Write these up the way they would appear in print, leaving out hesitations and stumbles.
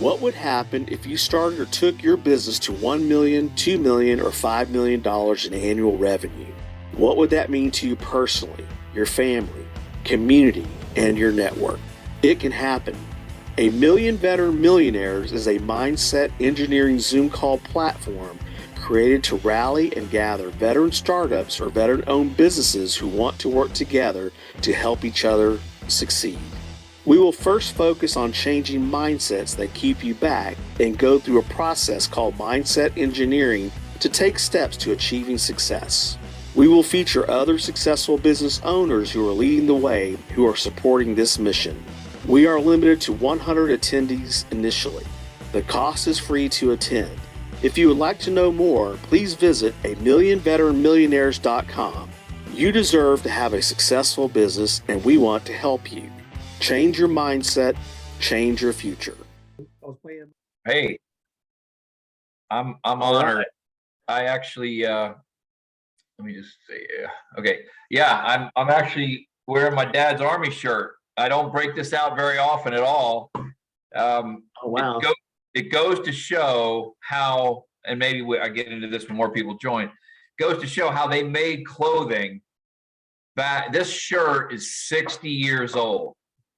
What would happen if you started or took your business to $1 million, $2 million, or $5 million in annual revenue? What would that mean to you personally, your family, community, and your network? It can happen. A Million Veteran Millionaires is a mindset engineering Zoom call platform created to rally and gather veteran startups or veteran-owned businesses who want to work together to help each other succeed. We will first focus on changing mindsets that keep you back and go through a process called mindset engineering to take steps to achieving success. We will feature other successful business owners who are leading the way, who are supporting this mission. We are limited to 100 attendees initially. The cost is free to attend. If you would like to know more, please visit amillionveteranmillionaires.com. You deserve to have a successful business, and we want to help you. Change your mindset, change your future. Hey, I'm honored. Right. I actually let me just say, okay, yeah, I'm actually wearing my dad's Army shirt. I don't break this out very often at all. Oh wow! It goes to show how, and maybe I get into this when more people join. Goes to show how they made clothing. This shirt is 60 years old.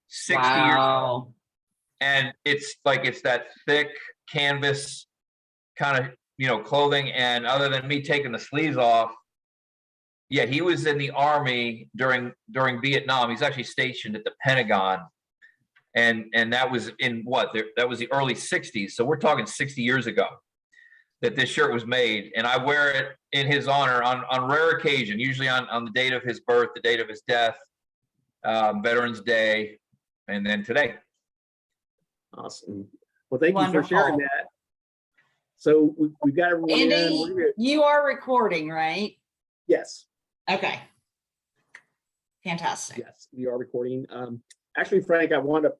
60 years old. And it's that thick canvas kind of, clothing. And other than me taking the sleeves off, yeah, he was in the Army during Vietnam. He's actually stationed at the Pentagon. And that was in that was the early 60s. So we're talking 60 years ago that this shirt was made. And I wear it in his honor on rare occasion, usually on the date of his birth, the date of his death, Veterans Day, and then today. Awesome. Well, thank you for sharing that. So we've got everyone Andy, you are recording, right? Yes. Okay. Fantastic. Yes, we are recording. Actually, Frank, I wound up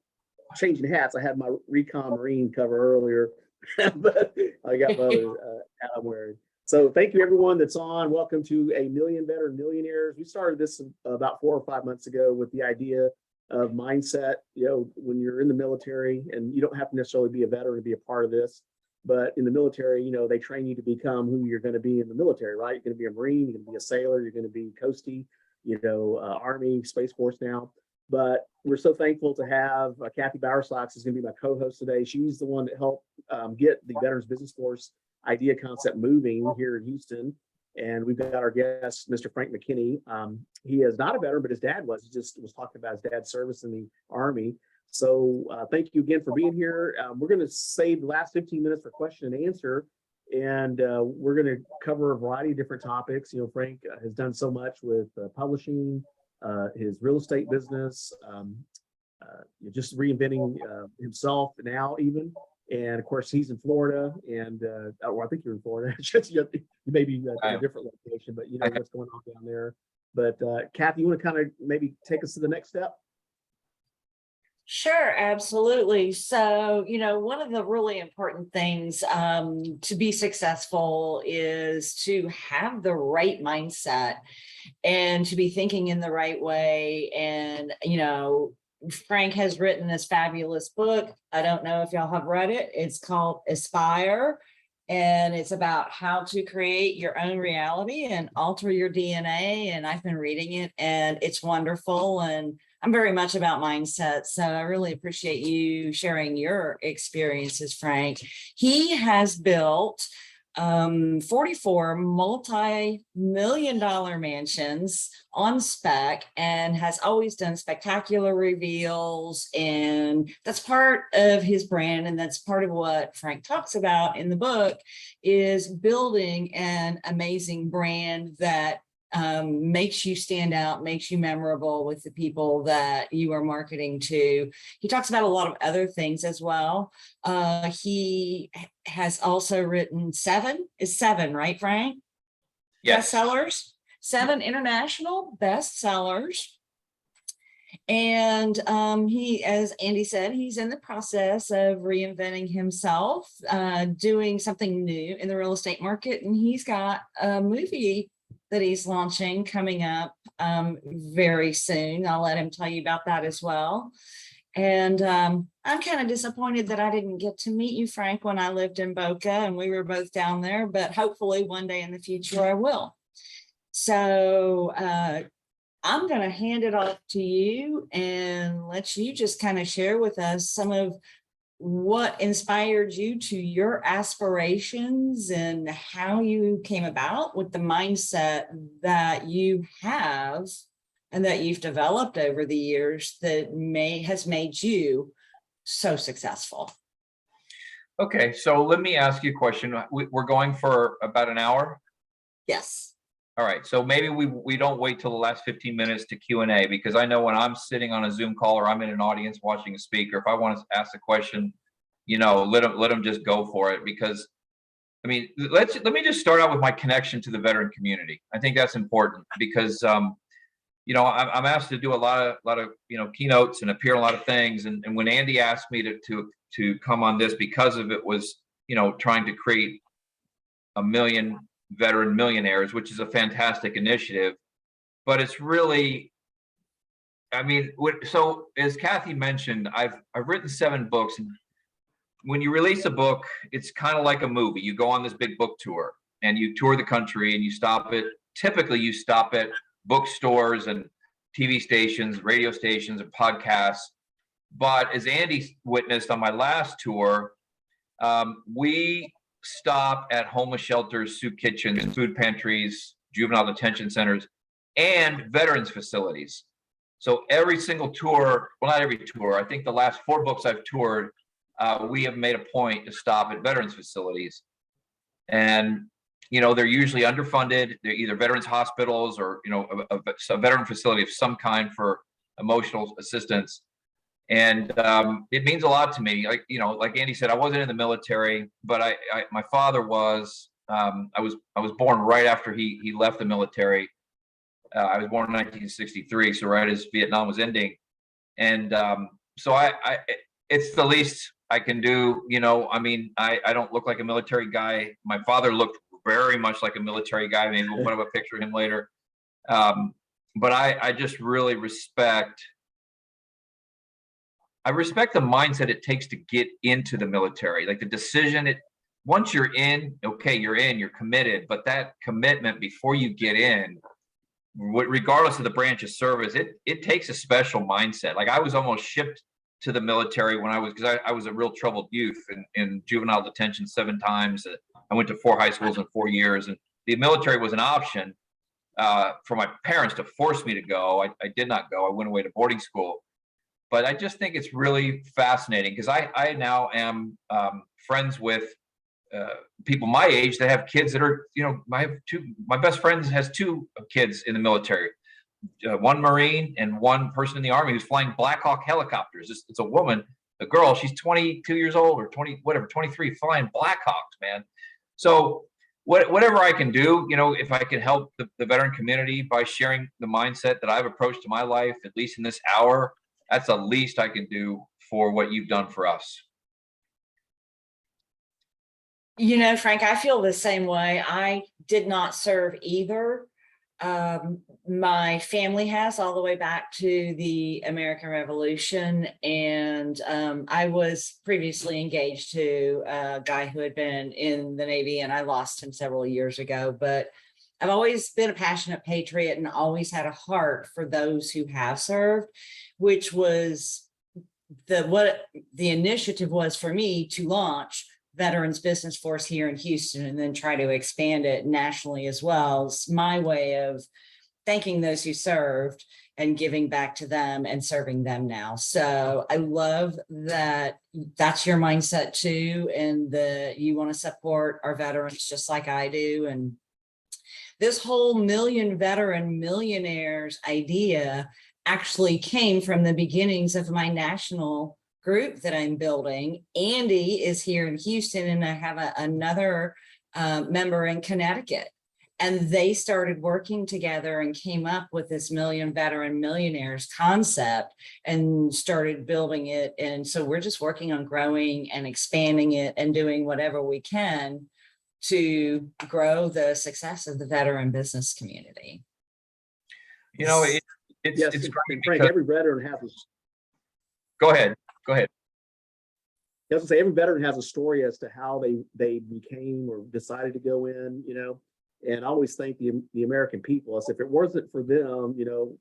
changing hats. I had my Recon Marine cover earlier, but I got my other hat I'm wearing. So thank you, everyone that's on. Welcome to A Million Veteran Millionaires. We started this about 4 or 5 months ago with the idea of mindset. When you're in the military, and you don't have to necessarily be a veteran to be a part of this, but in the military, they train you to become who you're going to be in the military, right? You're going to be a Marine, you're going to be a sailor, you're going to be Coastie, Army, Space Force now. But we're so thankful to have Kathy Bowersox is going to be my co-host today. She's the one that helped get the Veterans Business Force idea concept moving here in Houston. And we've got our guest, Mr. Frank McKinney. He is not a veteran, but his dad was. He just was talking about his dad's service in the Army. So thank you again for being here. We're going to save the last 15 minutes for question and answer. And we're going to cover a variety of different topics. Frank has done so much with publishing, his real estate business, just reinventing himself now even. And of course, he's in Florida, and I think you're in Florida. You may be in a different location, but you know what's going on down there. But Kathy, you want to kind of maybe take us to the next step? Sure, absolutely. So, one of the really important things to be successful is to have the right mindset and to be thinking in the right way. And, Frank has written this fabulous book. I don't know if y'all have read it. It's called Aspire, and it's about how to create your own reality and alter your DNA. And I've been reading it, and it's wonderful. And I'm very much about mindset. So I really appreciate you sharing your experiences, Frank. He has built 44 multi-million-dollar mansions on spec and has always done spectacular reveals. And that's part of his brand. And that's part of what Frank talks about in the book, is building an amazing brand that makes you stand out, makes you memorable with the people that you are marketing to. He talks about a lot of other things as well. He has also written seven, right, Frank? Yes. Bestsellers, 7 international bestsellers. And he, as Andy said, he's in the process of reinventing himself, doing something new in the real estate market. And he's got a movie that he's launching coming up very soon. I'll let him tell you about that as well. And I'm kind of disappointed that I didn't get to meet you, Frank, when I lived in Boca and we were both down there, but hopefully one day in the future I will. So I'm going to hand it off to you and let you just kind of share with us some of what inspired you to your aspirations and how you came about with the mindset that you have and that you've developed over the years that has made you so successful. Okay, so let me ask you a question. We're going for about an hour. Yes. All right, so maybe we don't wait till the last 15 minutes to Q&A, because I know when I'm sitting on a Zoom call or I'm in an audience watching a speaker, if I want to ask a question, you know, let them just go for it. Because I mean, let me just start out with my connection to the veteran community. I think that's important because you know, I'm asked to do a lot of you know, keynotes and appear on a lot of things. And when Andy asked me to come on this, because of it was, you know, trying to create a million veteran millionaires, which is a fantastic initiative, but it's really, I mean, so as Kathy mentioned, I've written 7 books, and when you release a book, it's kind of like a movie. You go on this big book tour and you tour the country and you stop at bookstores and TV stations, radio stations, and podcasts. But as Andy witnessed on my last tour, we stop at homeless shelters, soup kitchens, food pantries, juvenile detention centers, and veterans facilities. So every single tour, well, not every tour, I think the last 4 books I've toured, we have made a point to stop at veterans facilities. And, you know, they're usually underfunded. They're either veterans hospitals or, you know, a veteran facility of some kind for emotional assistance. And it means a lot to me. Like, you know, like Andy said, I wasn't in the military, but my father was. I was born right after he left the military. I was born in 1963, so right as Vietnam was ending. And so it's the least I can do. You know, I mean, I don't look like a military guy. My father looked very much like a military guy. Maybe we'll put up a picture of him later. But I just really respect the mindset it takes to get into the military. Like the decision, once you're in, okay, you're committed, but that commitment before you get in, regardless of the branch of service, it takes a special mindset. Like I was almost shipped to the military because I was a real troubled youth in juvenile detention 7 times. I went to 4 high schools in 4 years, and the military was an option for my parents to force me to go. I did not go. I went away to boarding school. But I just think it's really fascinating because I now am friends with people my age that have kids that are, you know, my best friend has 2 kids in the military, 1 Marine and 1 person in the Army who's flying Black Hawk helicopters. It's a woman, a girl, she's 22 years old or 23, flying Black Hawks, man. So whatever I can do, you know, if I can help the veteran community by sharing the mindset that I've approached to my life, at least in this hour, that's the least I can do for what you've done for us. You know, Frank, I feel the same way. I did not serve either. My family has all the way back to the American Revolution. And I was previously engaged to a guy who had been in the Navy, and I lost him several years ago. But I've always been a passionate patriot and always had a heart for those who have served, which was what the initiative was for me to launch Veterans Business Force here in Houston and then try to expand it nationally as well. It's my way of thanking those who served and giving back to them and serving them now. So I love that that's your mindset too, and that you want to support our veterans just like I do. And this whole million veteran millionaires idea actually came from the beginnings of my national group that I'm building. Andy is here in Houston, and I have another member in Connecticut. And they started working together and came up with this million veteran millionaires concept and started building it. And so we're just working on growing and expanding it and doing whatever we can to grow the success of the veteran business community. You know, Yes, it's great Frank, because every veteran has Go ahead. Go ahead. I was gonna say every veteran has a story as to how they became or decided to go in, and I always thank the American people. As if it wasn't for them,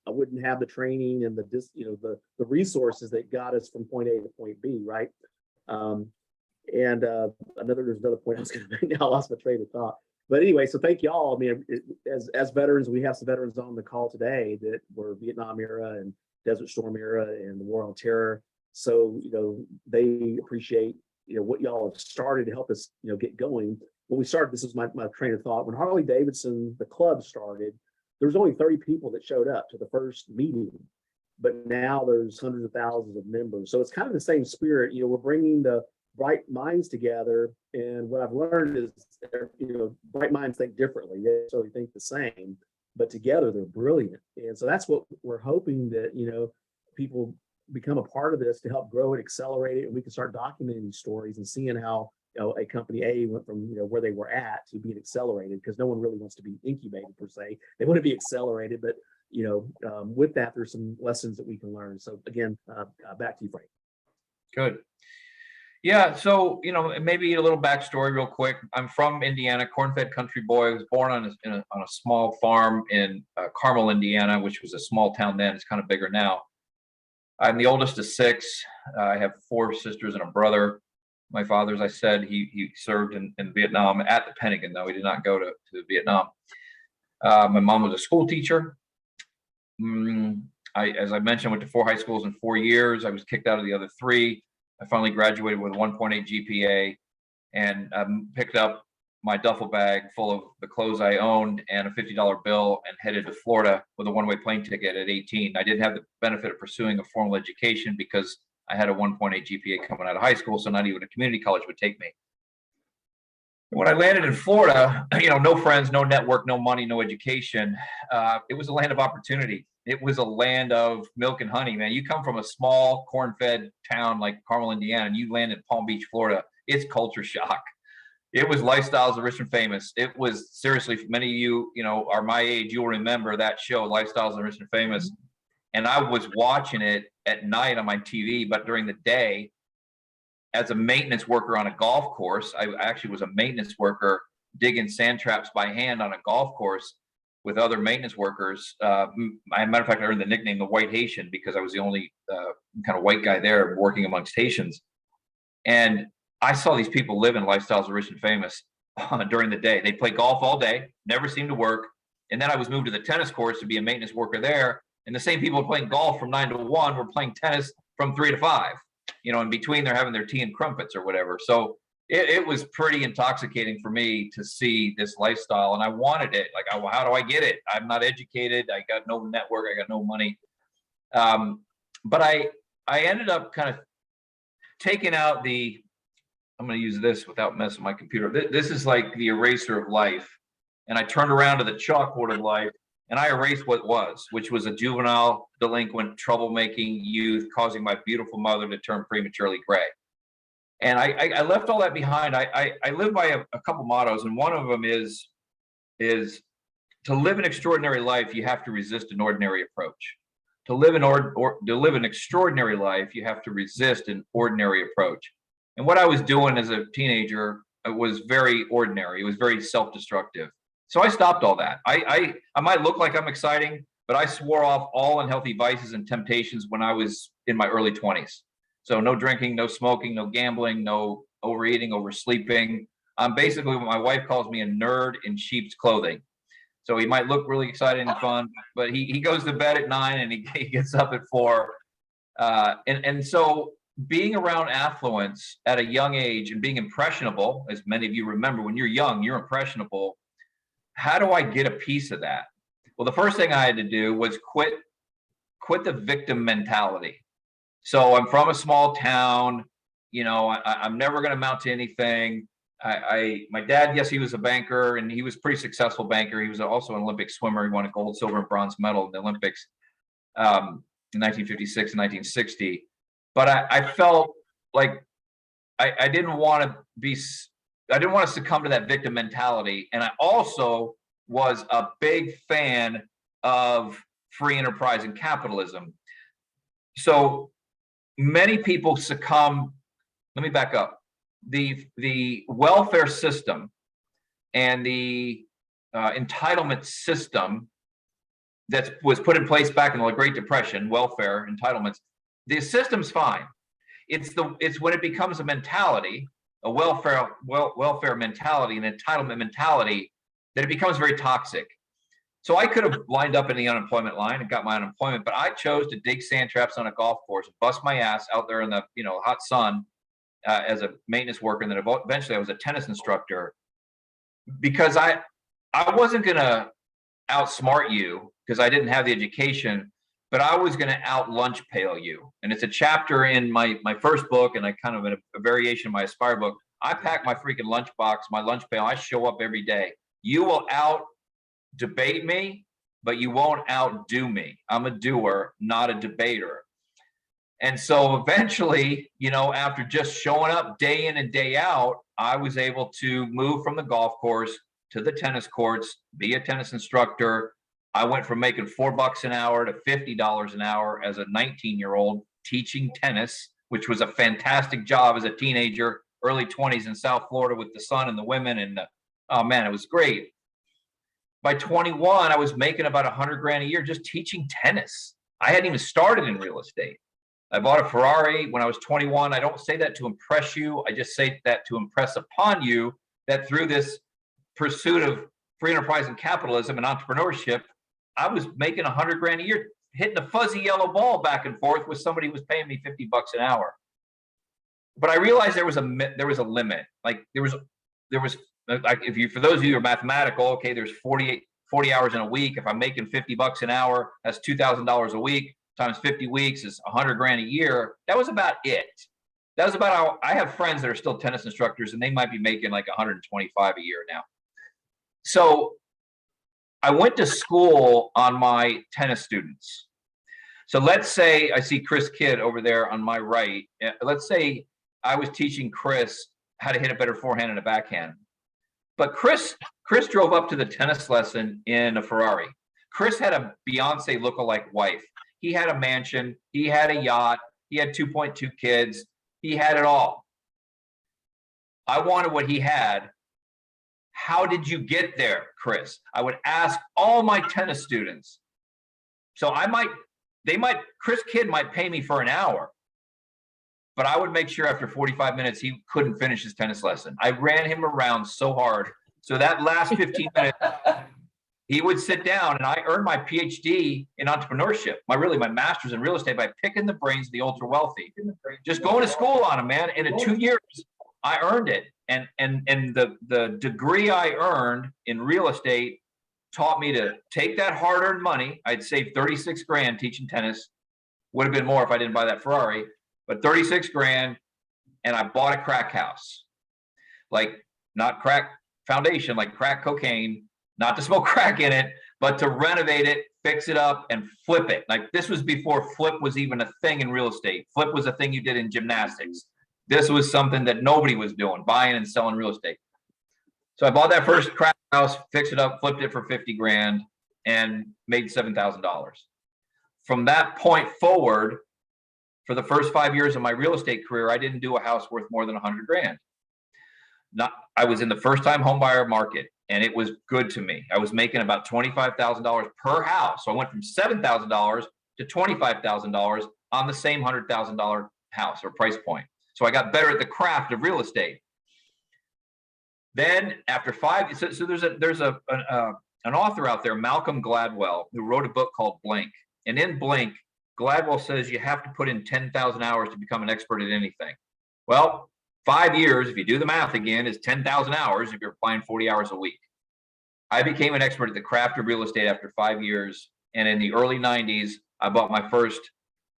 I wouldn't have the training and the resources that got us from point A to point B, right? And there's another point I was going to make. Now I lost my train of thought. But anyway, so thank y'all. I mean, as veterans, we have some veterans on the call today that were Vietnam era and Desert Storm era and the War on Terror. So, they appreciate, what y'all have started to help us, get going. When we started, this was my train of thought. When Harley Davidson, the club started, there was only 30 people that showed up to the first meeting. But now there's hundreds of thousands of members. So it's kind of the same spirit. We're bringing the bright minds together. And what I've learned is, bright minds think differently. They don't really think the same, but together they're brilliant. And so that's what we're hoping that, people become a part of this to help grow it, accelerate it, and we can start documenting these stories and seeing how, a company A went from, where they were at to being accelerated, because no one really wants to be incubated per se. They want to be accelerated, but with that, there's some lessons that we can learn. So again, back to you, Frank. Good. Yeah. So, maybe a little backstory real quick. I'm from Indiana, corn-fed country boy. I was born on a small farm in Carmel, Indiana, which was a small town then. It's kind of bigger now. I'm the oldest of 6. I have 4 sisters and a brother. My father, as I said, he served in Vietnam at the Pentagon, though. He did not go to Vietnam. My mom was a school teacher. As I mentioned, went to 4 high schools in 4 years. I was kicked out of the other 3. I finally graduated with a 1.8 GPA and picked up my duffel bag full of the clothes I owned and a $50 bill and headed to Florida with a one-way plane ticket at 18. I didn't have the benefit of pursuing a formal education because I had a 1.8 GPA coming out of high school, so not even a community college would take me. When I landed in Florida, no friends, no network, no money, no education. It was a land of opportunity. It was a land of milk and honey, man. You come from a small corn-fed town like Carmel, Indiana, and you land in Palm Beach, Florida. It's culture shock. It was Lifestyles of the Rich and Famous. It was, seriously, for many of you, are my age, you'll remember that show, Lifestyles of the Rich and Famous. And I was watching it at night on my TV, but during the day, as a maintenance worker on a golf course, I actually was a maintenance worker digging sand traps by hand on a golf course with other maintenance workers. As a matter of fact, I earned the nickname the White Haitian because I was the only kind of white guy there working amongst Haitians. And I saw these people living Lifestyles of Rich and Famous during the day. They play golf all day, never seemed to work. And then I was moved to the tennis course to be a maintenance worker there. And the same people playing golf from 9 to 1 were playing tennis from 3 to 5. In between they're having their tea and crumpets or whatever. So it was pretty intoxicating for me to see this lifestyle, and I wanted it. Like, how do I get it? I'm not educated. I got no network. I got no money. But I ended up kind of taking out I'm going to use this without messing my computer. This is like the eraser of life. And I turned around to the chalkboard of life and I erased what was, which was a juvenile, delinquent, troublemaking youth causing my beautiful mother to turn prematurely gray. And I left all that behind. I live by a couple mottos, and one of them is to live an extraordinary life, you have to resist an ordinary approach. To live an extraordinary life, you have to resist an ordinary approach. And what I was doing as a teenager was very ordinary. It was very self-destructive. So I stopped all that. I might look like I'm exciting, but I swore off all unhealthy vices and temptations when I was in my early 20s. So no drinking, no smoking, no gambling, no overeating, oversleeping. I'm basically what my wife calls me, a nerd in sheep's clothing. So he might look really exciting and fun, but he goes to bed at 9 and he gets up at 4. And so being around affluence at a young age and being impressionable, as many of you remember, when you're young, you're impressionable. How do I get a piece of that? Well, the first thing I had to do was quit the victim mentality. So I'm from a small town, I'm never going to amount to anything. My dad, yes, he was a banker and he was a pretty successful banker. He was also an Olympic swimmer. He won a gold, silver, and bronze medal in the Olympics in 1956 and 1960. But I felt like I didn't want to succumb to that victim mentality. And I also was a big fan of free enterprise and capitalism. So many people succumb. Let me back up. The welfare system and the entitlement system that was put in place back in the Great Depression, welfare entitlements, the system's fine. It's when it becomes a mentality, a welfare mentality, an entitlement mentality, that it becomes very toxic. So I could have lined up in the unemployment line and got my unemployment, but I chose to dig sand traps on a golf course, bust my ass out there in the hot sun as a maintenance worker, and then eventually I was a tennis instructor, because I wasn't gonna outsmart you because I didn't have the education, but I was going to out lunch pail you. And it's a chapter in my first book, and I kind of a variation of my Aspire book. I pack my freaking lunchbox, my lunch pail. I show up every day. You will out debate me, but you won't outdo me. I'm a doer, not a debater. And so eventually, after just showing up day in and day out, I was able to move from the golf course to the tennis courts, be a tennis instructor. I went from making $4 an hour to $50 an hour as a 19-year-old teaching tennis, which was a fantastic job as a teenager, early 20s in South Florida with the sun and the women. And oh man, it was great. By 21, I was making about $100,000 a year just teaching tennis. I hadn't even started in real estate. I bought a Ferrari when I was 21. I don't say that to impress you. I just say that to impress upon you that through this pursuit of free enterprise and capitalism and entrepreneurship, I was making $100,000 a year, hitting a fuzzy yellow ball back and forth with somebody who was paying me $50 an hour. But I realized there was a limit. Like there was like, for those of you who are mathematical, okay, there's 40 hours in a week. If I'm making $50 an hour, that's $2,000 a week times 50 weeks is $100,000 a year. That was about it. That was about how I have friends that are still tennis instructors, and they might be making like 125 a year now. So I went to school on my tennis students. So let's say I see Chris Kidd over there on my right. Let's say I was teaching Chris how to hit a better forehand and a backhand. But Chris drove up to the tennis lesson in a Ferrari. Chris had a Beyonce lookalike wife. He had a mansion. He had a yacht. He had 2.2 kids. He had it all. I wanted what he had. How did you get there, Chris? I would ask all my tennis students. So Chris Kidd might pay me for an hour, but I would make sure after 45 minutes, he couldn't finish his tennis lesson. I ran him around so hard. So that last 15 minutes, he would sit down, and I earned my PhD in entrepreneurship, my master's in real estate by picking the brains of the ultra wealthy, just going to school on them, man. And in 2 years, I earned it. And the degree I earned in real estate taught me to take that hard-earned money. I'd saved $36,000 teaching tennis. Would have been more if I didn't buy that Ferrari, but $36,000, and I bought a crack house. Like, not crack foundation, like crack cocaine, not to smoke crack in it, but to renovate it, fix it up, and flip it. Like, this was before flip was even a thing in real estate. Flip was a thing you did in gymnastics. This was something that nobody was doing, buying and selling real estate. So I bought that first crack house, fixed it up, flipped it for $50,000, and made $7,000. From that point forward, for the first 5 years of my real estate career, I didn't do a house worth more than $100,000. I was in the first-time homebuyer market, and it was good to me. I was making about $25,000 per house. So I went from $7,000 to $25,000 on the same $100,000 house or price point. So I got better at the craft of real estate. Then after so there's an author out there, Malcolm Gladwell, who wrote a book called Blink. And in Blink, Gladwell says you have to put in 10,000 hours to become an expert at anything. Well, 5 years, if you do the math again, is 10,000 hours if you're applying 40 hours a week. I became an expert at the craft of real estate after 5 years. And in the early 90s, I bought my first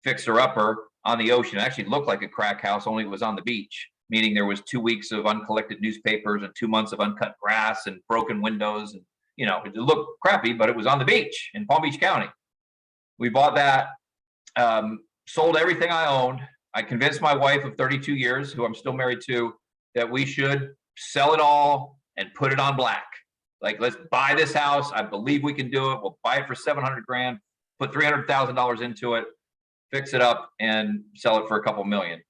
fixer-upper on the ocean. It actually looked like a crack house, only it was on the beach, meaning there was 2 weeks of uncollected newspapers and 2 months of uncut grass and broken windows. And, it looked crappy, but it was on the beach in Palm Beach County. We bought that, sold everything I owned. I convinced my wife of 32 years, who I'm still married to, that we should sell it all and put it on black. Like, let's buy this house. I believe we can do it. We'll buy it for $700,000, put $300,000 into it. fix it up, and sell it for a couple million.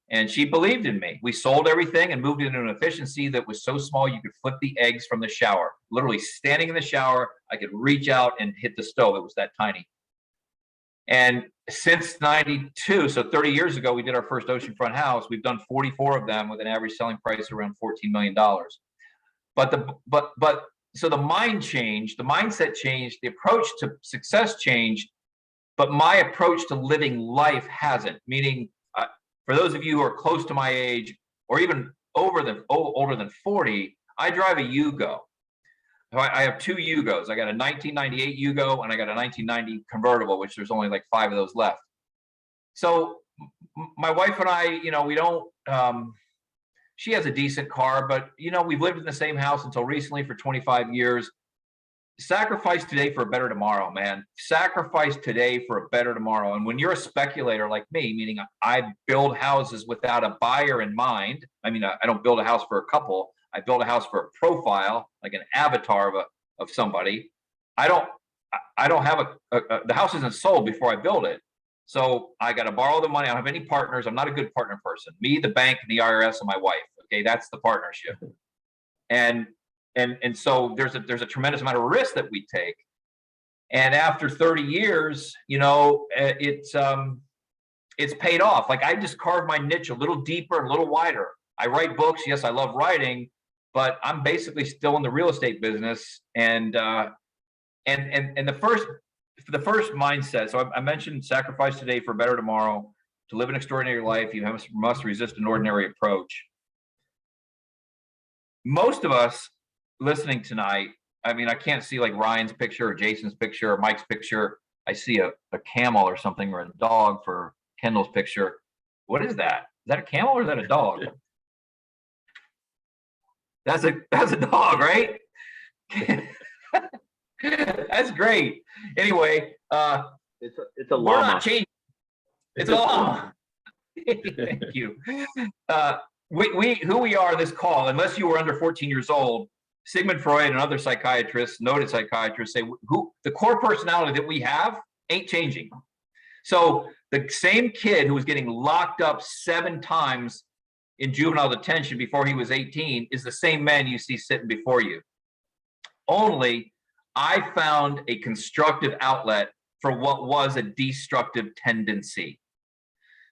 And she believed in me. We sold everything and moved into an efficiency that was so small you could flip the eggs from the shower. Literally standing in the shower, I could reach out and hit the stove. It was that tiny. And since 92, so 30 years ago, we did our first oceanfront house. We've done 44 of them with an average selling price around $14 million. So the mind changed, the mindset changed, the approach to success changed, but my approach to living life hasn't. Meaning, for those of you who are close to my age, or even older than 40, I drive a Yugo. I have two Yugos. I got a 1998 Yugo and I got a 1990 convertible, which there's only like 5 of those left. So my wife and I, we don't, she has a decent car, but we've lived in the same house until recently for 25 years. Sacrifice today for a better tomorrow, man. Sacrifice today for a better tomorrow. And when you're a speculator like me, meaning I build houses without a buyer in mind. I mean, I don't build a house for a couple. I build a house for a profile, like an avatar of somebody. I don't have the house isn't sold before I build it. So I got to borrow the money. I don't have any partners. I'm not a good partner person. Me, the bank, and the IRS, and my wife. Okay, that's the partnership. And so there's a tremendous amount of risk that we take. And after 30 years, it's paid off. Like I just carved my niche a little deeper and a little wider. I write books. Yes, I love writing, but I'm basically still in the real estate business. And the first mindset. So I mentioned sacrifice today for a better tomorrow. To live an extraordinary life, you must resist an ordinary approach. Most of us listening tonight, I mean, I can't see like Ryan's picture or Jason's picture or Mike's picture. I see a camel or something, or a dog for Kendall's picture. What is that? Is that a camel or is that a dog? That's a dog, right? That's great. Anyway, it's a llama. We're not changing. It's a llama. Thank you. Who we are in this call, unless you were under 14 years old, Sigmund Freud and other psychiatrists, noted psychiatrists, say the core personality that we have ain't changing. So the same kid who was getting locked up 7 times in juvenile detention before he was 18 is the same man you see sitting before you. Only I found a constructive outlet for what was a destructive tendency.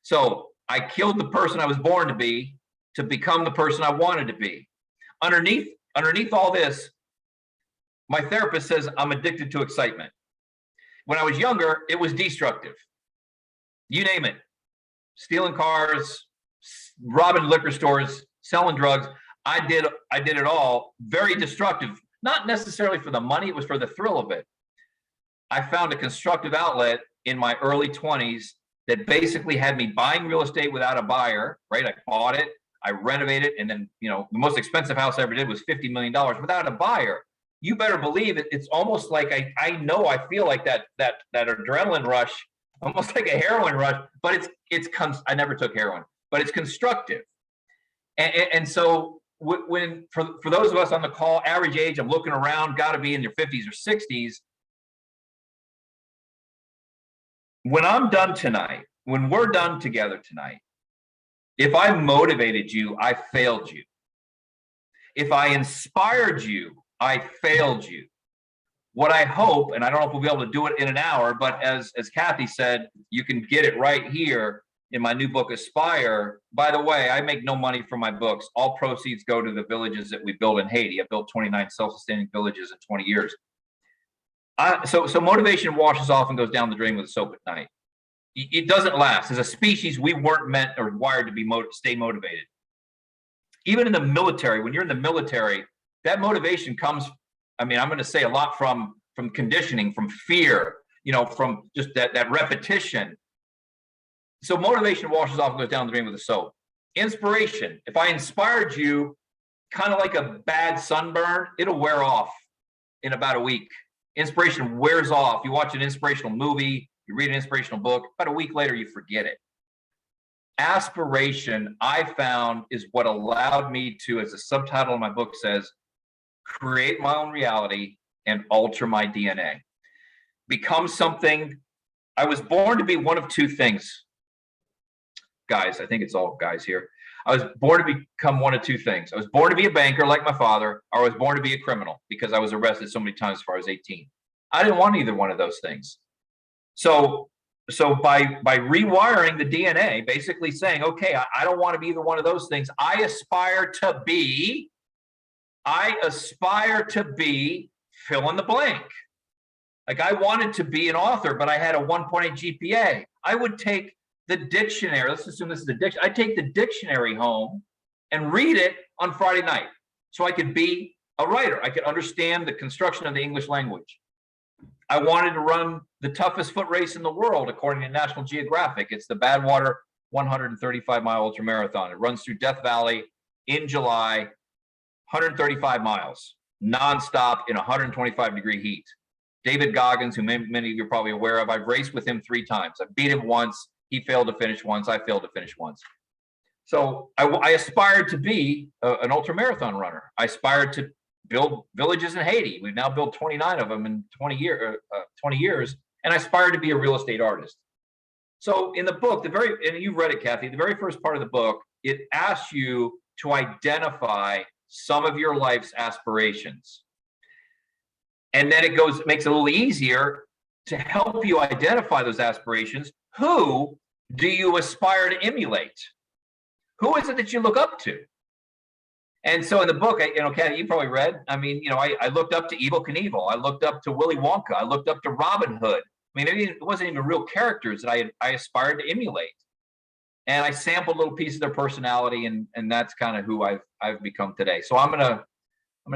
So I killed the person I was born to be to become the person I wanted to be. Underneath all this, my therapist says I'm addicted to excitement. When I was younger, it was destructive. You name it. Stealing cars, robbing liquor stores, selling drugs. I did it all. Very destructive. Not necessarily for the money, it was for the thrill of it. I found a constructive outlet in my early 20s that basically had me buying real estate without a buyer, right? I bought it, I renovated, and then, the most expensive house I ever did was $50 million without a buyer. You better believe it. It's almost like I feel like that adrenaline rush, almost like a heroin rush, but I never took heroin, but it's constructive. And so when for those of us on the call, average age, I'm looking around, got to be in your 50s or 60s. When I'm done tonight, when we're done together tonight, if I motivated you, I failed you. If I inspired you, I failed you. What I hope, and I don't know if we'll be able to do it in an hour, but as Kathy said, you can get it right here in my new book, Aspire. By the way, I make no money from my books. All proceeds go to the villages that we build in Haiti. I built 29 self-sustaining villages in 20 years. So motivation washes off and goes down the drain with soap at night. It doesn't last. As a species, we weren't meant or wired to be stay motivated. Even in the military, when you're in the military, that motivation comes, I'm going to say a lot from conditioning, from fear, from just that repetition. So motivation washes off and goes down the drain with the soap. Inspiration. If I inspired you, kind of like a bad sunburn, it'll wear off in about a week. Inspiration wears off. You watch an inspirational movie, you read an inspirational book, about a week later, you forget it. Aspiration, I found, is what allowed me to, as the subtitle of my book says, create my own reality and alter my DNA. Become something I was born to be one of two things. Guys, I think it's all guys here. I was born to become one of two things. I was born to be a banker like my father, or I was born to be a criminal because I was arrested so many times before I was 18. I didn't want either one of those things. So by rewiring the DNA, basically saying, okay, I don't want to be either one of those things. I aspire to be fill in the blank. Like I wanted to be an author, but I had a 1.8 GPA. I would take the dictionary. Let's assume this is a dictionary. I'd take the dictionary home and read it on Friday night so I could be a writer. I could understand the construction of the English language. I wanted to run the toughest foot race in the world, according to National Geographic. It's the Badwater 135-mile ultramarathon. It runs through Death Valley in July, 135 miles, nonstop in 125-degree heat. David Goggins, who many of you are probably aware of, I've raced with him 3 times. I beat him once. He failed to finish once. I failed to finish once. So I aspired to be an ultramarathon runner. I aspired to build villages in Haiti. We've now built 29 of them in 20 years. And I aspired to be a real estate artist. So in the book, and you've read it, Kathy, the very first part of the book, it asks you to identify some of your life's aspirations. And then it makes it a little easier to help you identify those aspirations. Who do you aspire to emulate? Who is it that you look up to? And so in the book, Kathy, you probably read, I looked up to Evel Knievel. I looked up to Willy Wonka. I looked up to Robin Hood. It wasn't even real characters that I aspired to emulate. And I sampled little pieces of their personality, and that's kind of who I've become today. So I'm gonna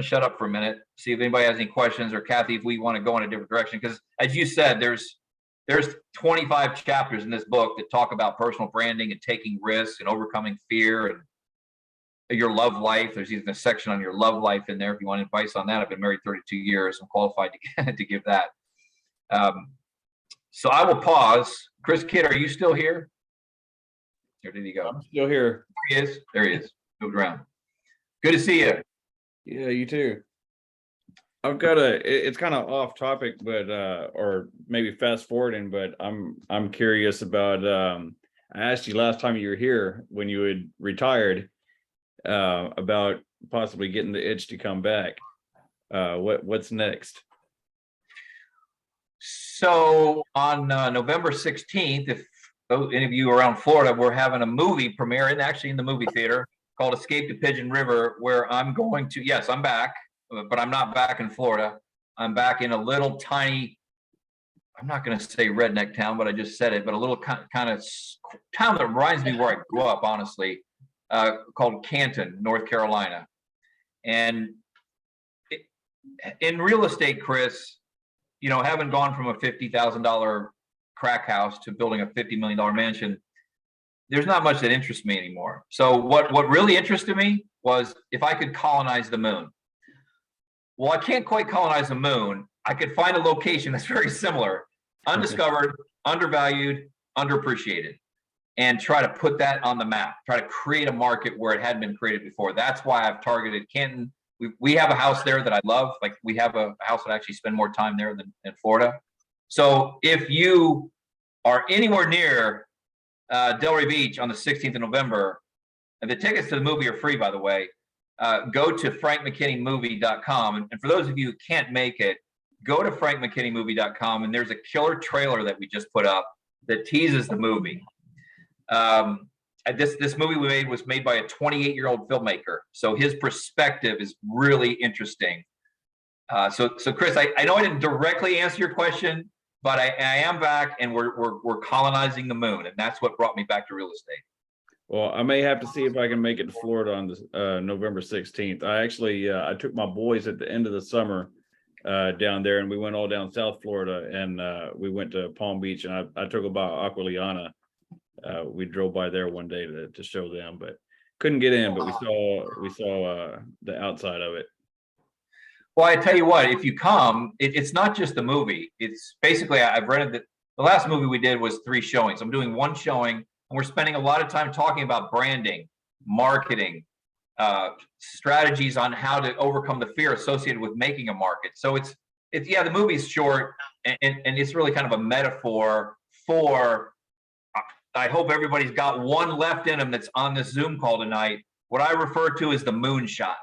shut up for a minute, see if anybody has any questions, or Kathy, if we want to go in a different direction. Because as you said, there's 25 chapters in this book that talk about personal branding and taking risks and overcoming fear and your love life. There's even a section on your love life in there if you want advice on that. I've been married 32 years. I'm qualified to give that. So I will pause. Chris Kidd, are you still here? Or did he go? I'm still here. There he is. There he is. Moved around. Good to see you. Yeah, you too. I've got it's kind of off topic, but or maybe fast forwarding, but I'm curious about I asked you last time you were here when you had retired about possibly getting the itch to come back. What's next? So on November 16th, if any of you are around Florida, we're having a movie premiere in the movie theater called Escape to Pigeon River, where I'm going to, yes, I'm back, but I'm not back in Florida. I'm back in a little tiny, I'm not going to say redneck town, but I just said it, but a little kind of town that reminds me where I grew up, honestly, called Canton, North Carolina. And in real estate, Chris, having gone from a $50,000 crack house to building a $50 million mansion, there's not much that interests me anymore. So what really interested me was if I could colonize the moon. Well, I can't quite colonize the moon. I could find a location that's very similar, undiscovered, undervalued, underappreciated, and try to put that on the map, try to create a market where it hadn't been created before. That's why I've targeted Canton. We have a house there that I love. Like we have a house that I actually spend more time there than in Florida. So if you are anywhere near Delray Beach on the 16th of November, and the tickets to the movie are free, by the way, go to frankmckinneymovie.com. And for those of you who can't make it, go to frankmckinneymovie.com, and there's a killer trailer that we just put up that teases the movie. This movie was made by a 28-year-old filmmaker. So his perspective is really interesting. So Chris, I know I didn't directly answer your question, but I am back, and we're colonizing the moon, and that's what brought me back to real estate. Well, I may have to see if I can make it to Florida on November 16th. I actually I took my boys at the end of the summer down there, and we went all down South Florida, and we went to Palm Beach, and I took about Aquiliana. We drove by there one day to show them, but couldn't get in. But we saw the outside of it. Well, I tell you what, if you come, it's not just the movie. It's basically, I've rented the last movie we did was 3 showings. I'm doing 1 showing, and we're spending a lot of time talking about branding, marketing, strategies on how to overcome the fear associated with making a market. So it's the movie's short, and it's really kind of a metaphor for, I hope everybody's got one left in them that's on this Zoom call tonight, what I refer to as the moonshot.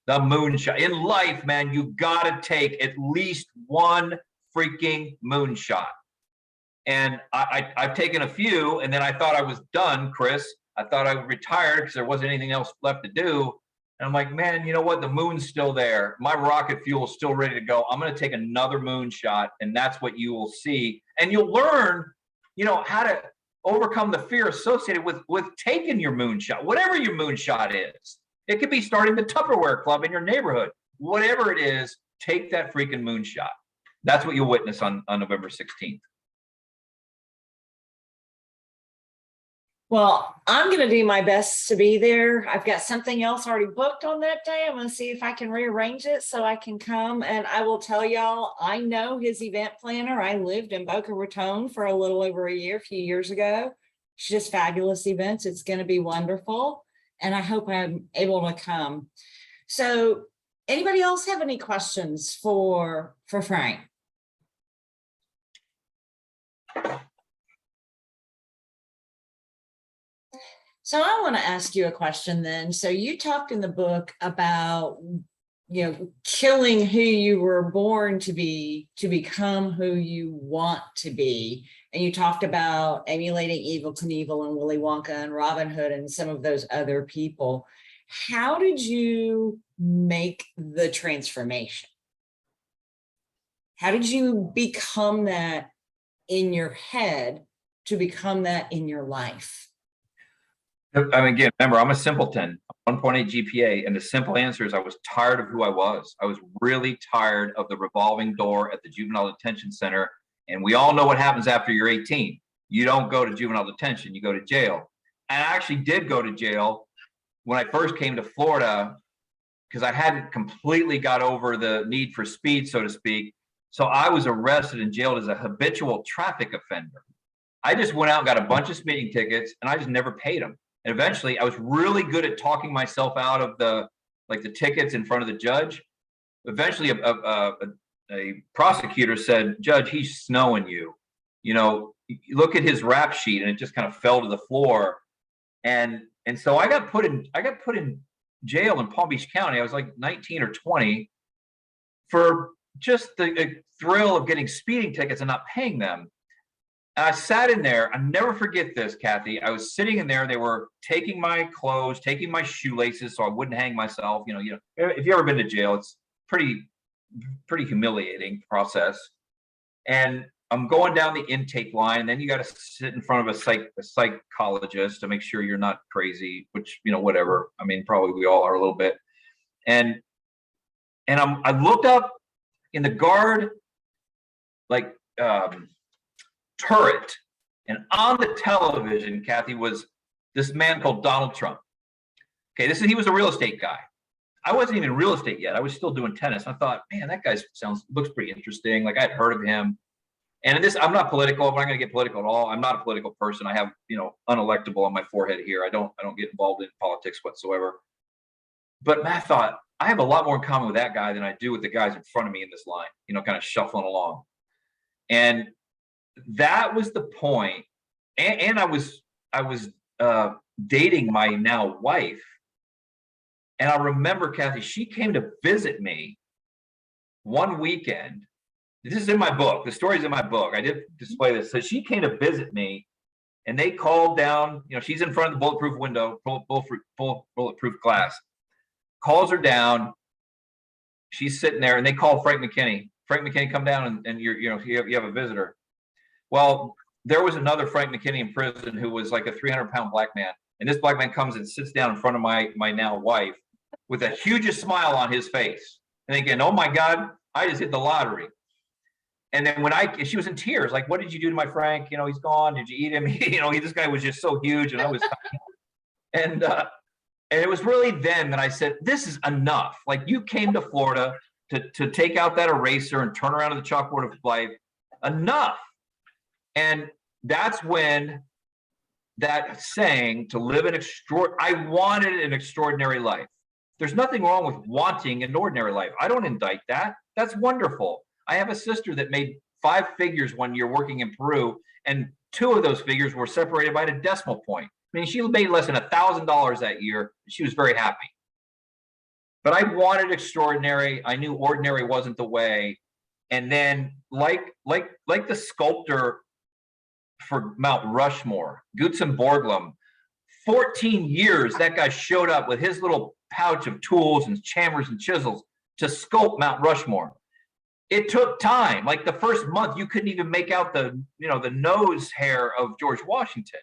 The moonshot. In life, man, you got to take at least one freaking moonshot. And I've taken a few, and then I thought I was done, Chris. I thought I would retire because there wasn't anything else left to do. And I'm like, man, you know what? The moon's still there. My rocket fuel is still ready to go. I'm going to take another moonshot, and that's what you will see. And you'll learn, you know, how to overcome the fear associated with taking your moonshot, whatever your moonshot is. It could be starting the Tupperware club in your neighborhood. Whatever it is, take that freaking moonshot. That's what you'll witness on November 16th. Well, I'm going to do my best to be there. I've got something else already booked on that day. I'm going to see if I can rearrange it so I can come. And I will tell y'all, I know his event planner. I lived in Boca Raton for a little over a few years ago. It's just fabulous events. It's going to be wonderful. And I hope I'm able to come. So anybody else have any questions for Frank? So I want to ask you a question then. So you talked in the book about, you know, killing who you were born to be to become who you want to be. And you talked about emulating Evel Knievel and Willy Wonka and Robin Hood and some of those other people. How did you make the transformation? How did you become that in your head to become that in your life? I mean, again, remember, I'm a simpleton, 1.8 GPA, and the simple answer is I was tired of who I was. I was really tired of the revolving door at the juvenile detention center. And we all know what happens after you're 18. You don't go to juvenile detention, you go to jail. And I actually did go to jail when I first came to Florida because I hadn't completely got over the need for speed, so to speak. So I was arrested and jailed as a habitual traffic offender. I just went out and got a bunch of speeding tickets and I just never paid them. And eventually I was really good at talking myself out of the tickets in front of the judge. Eventually a prosecutor said, "Judge, he's snowing you. You know, look at his rap sheet," and it just kind of fell to the floor. And so I got put in jail in Palm Beach County. I was like 19 or 20 for just the thrill of getting speeding tickets and not paying them. And I sat in there. I never forget this, Kathy. I was sitting in there. They were taking my clothes, taking my shoelaces so I wouldn't hang myself. You know, if you've ever been to jail, it's pretty humiliating process. And I'm going down the intake line. And then you got to sit in front of a psychologist to make sure you're not crazy, which, you know, whatever. I mean, probably we all are a little bit. And I looked up in the guard, turret, and on the television, Kathy, was this man called Donald Trump. Okay, he was a real estate guy. I wasn't even in real estate yet. I was still doing tennis. I thought, man, that guy looks pretty interesting. Like I'd heard of him. And I'm not political. I'm not going to get political at all. I'm not a political person. I have, you know, unelectable on my forehead here. I don't get involved in politics whatsoever. But I thought I have a lot more in common with that guy than I do with the guys in front of me in this line, you know, kind of shuffling along. And that was the point. And I was dating my now wife. And I remember, Kathy, she came to visit me one weekend. This is in my book. The story's in my book. I did display this. So she came to visit me and they called down, you know, she's in front of the bulletproof window, bulletproof glass, calls her down. She's sitting there and they call Frank McKinney. Frank McKinney, come down and you have a visitor. Well, there was another Frank McKinney in prison who was like a 300-pound black man. And this black man comes and sits down in front of my now wife with the hugest smile on his face. And thinking, oh my God, I just hit the lottery. And then she was in tears, like, what did you do to my Frank? You know, he's gone. Did you eat him? You know, this guy was just so huge. And I was, and it was really then that I said, this is enough. Like you came to Florida to take out that eraser and turn around to the chalkboard of life. Enough. And that's when that saying to live I wanted an extraordinary life. There's nothing wrong with wanting an ordinary life. I don't indict that. That's wonderful. I have a sister that made 5 figures one year working in Peru, and 2 of those figures were separated by a decimal point. I mean, she made less than $1,000 that year. She was very happy. But I wanted extraordinary. I knew ordinary wasn't the way. And then, like the sculptor for Mount Rushmore, Gutzon Borglum, 14 years that guy showed up with his little pouch of tools and hammers and chisels to sculpt Mount Rushmore. It took time. Like the first month, you couldn't even make out the nose hair of George Washington.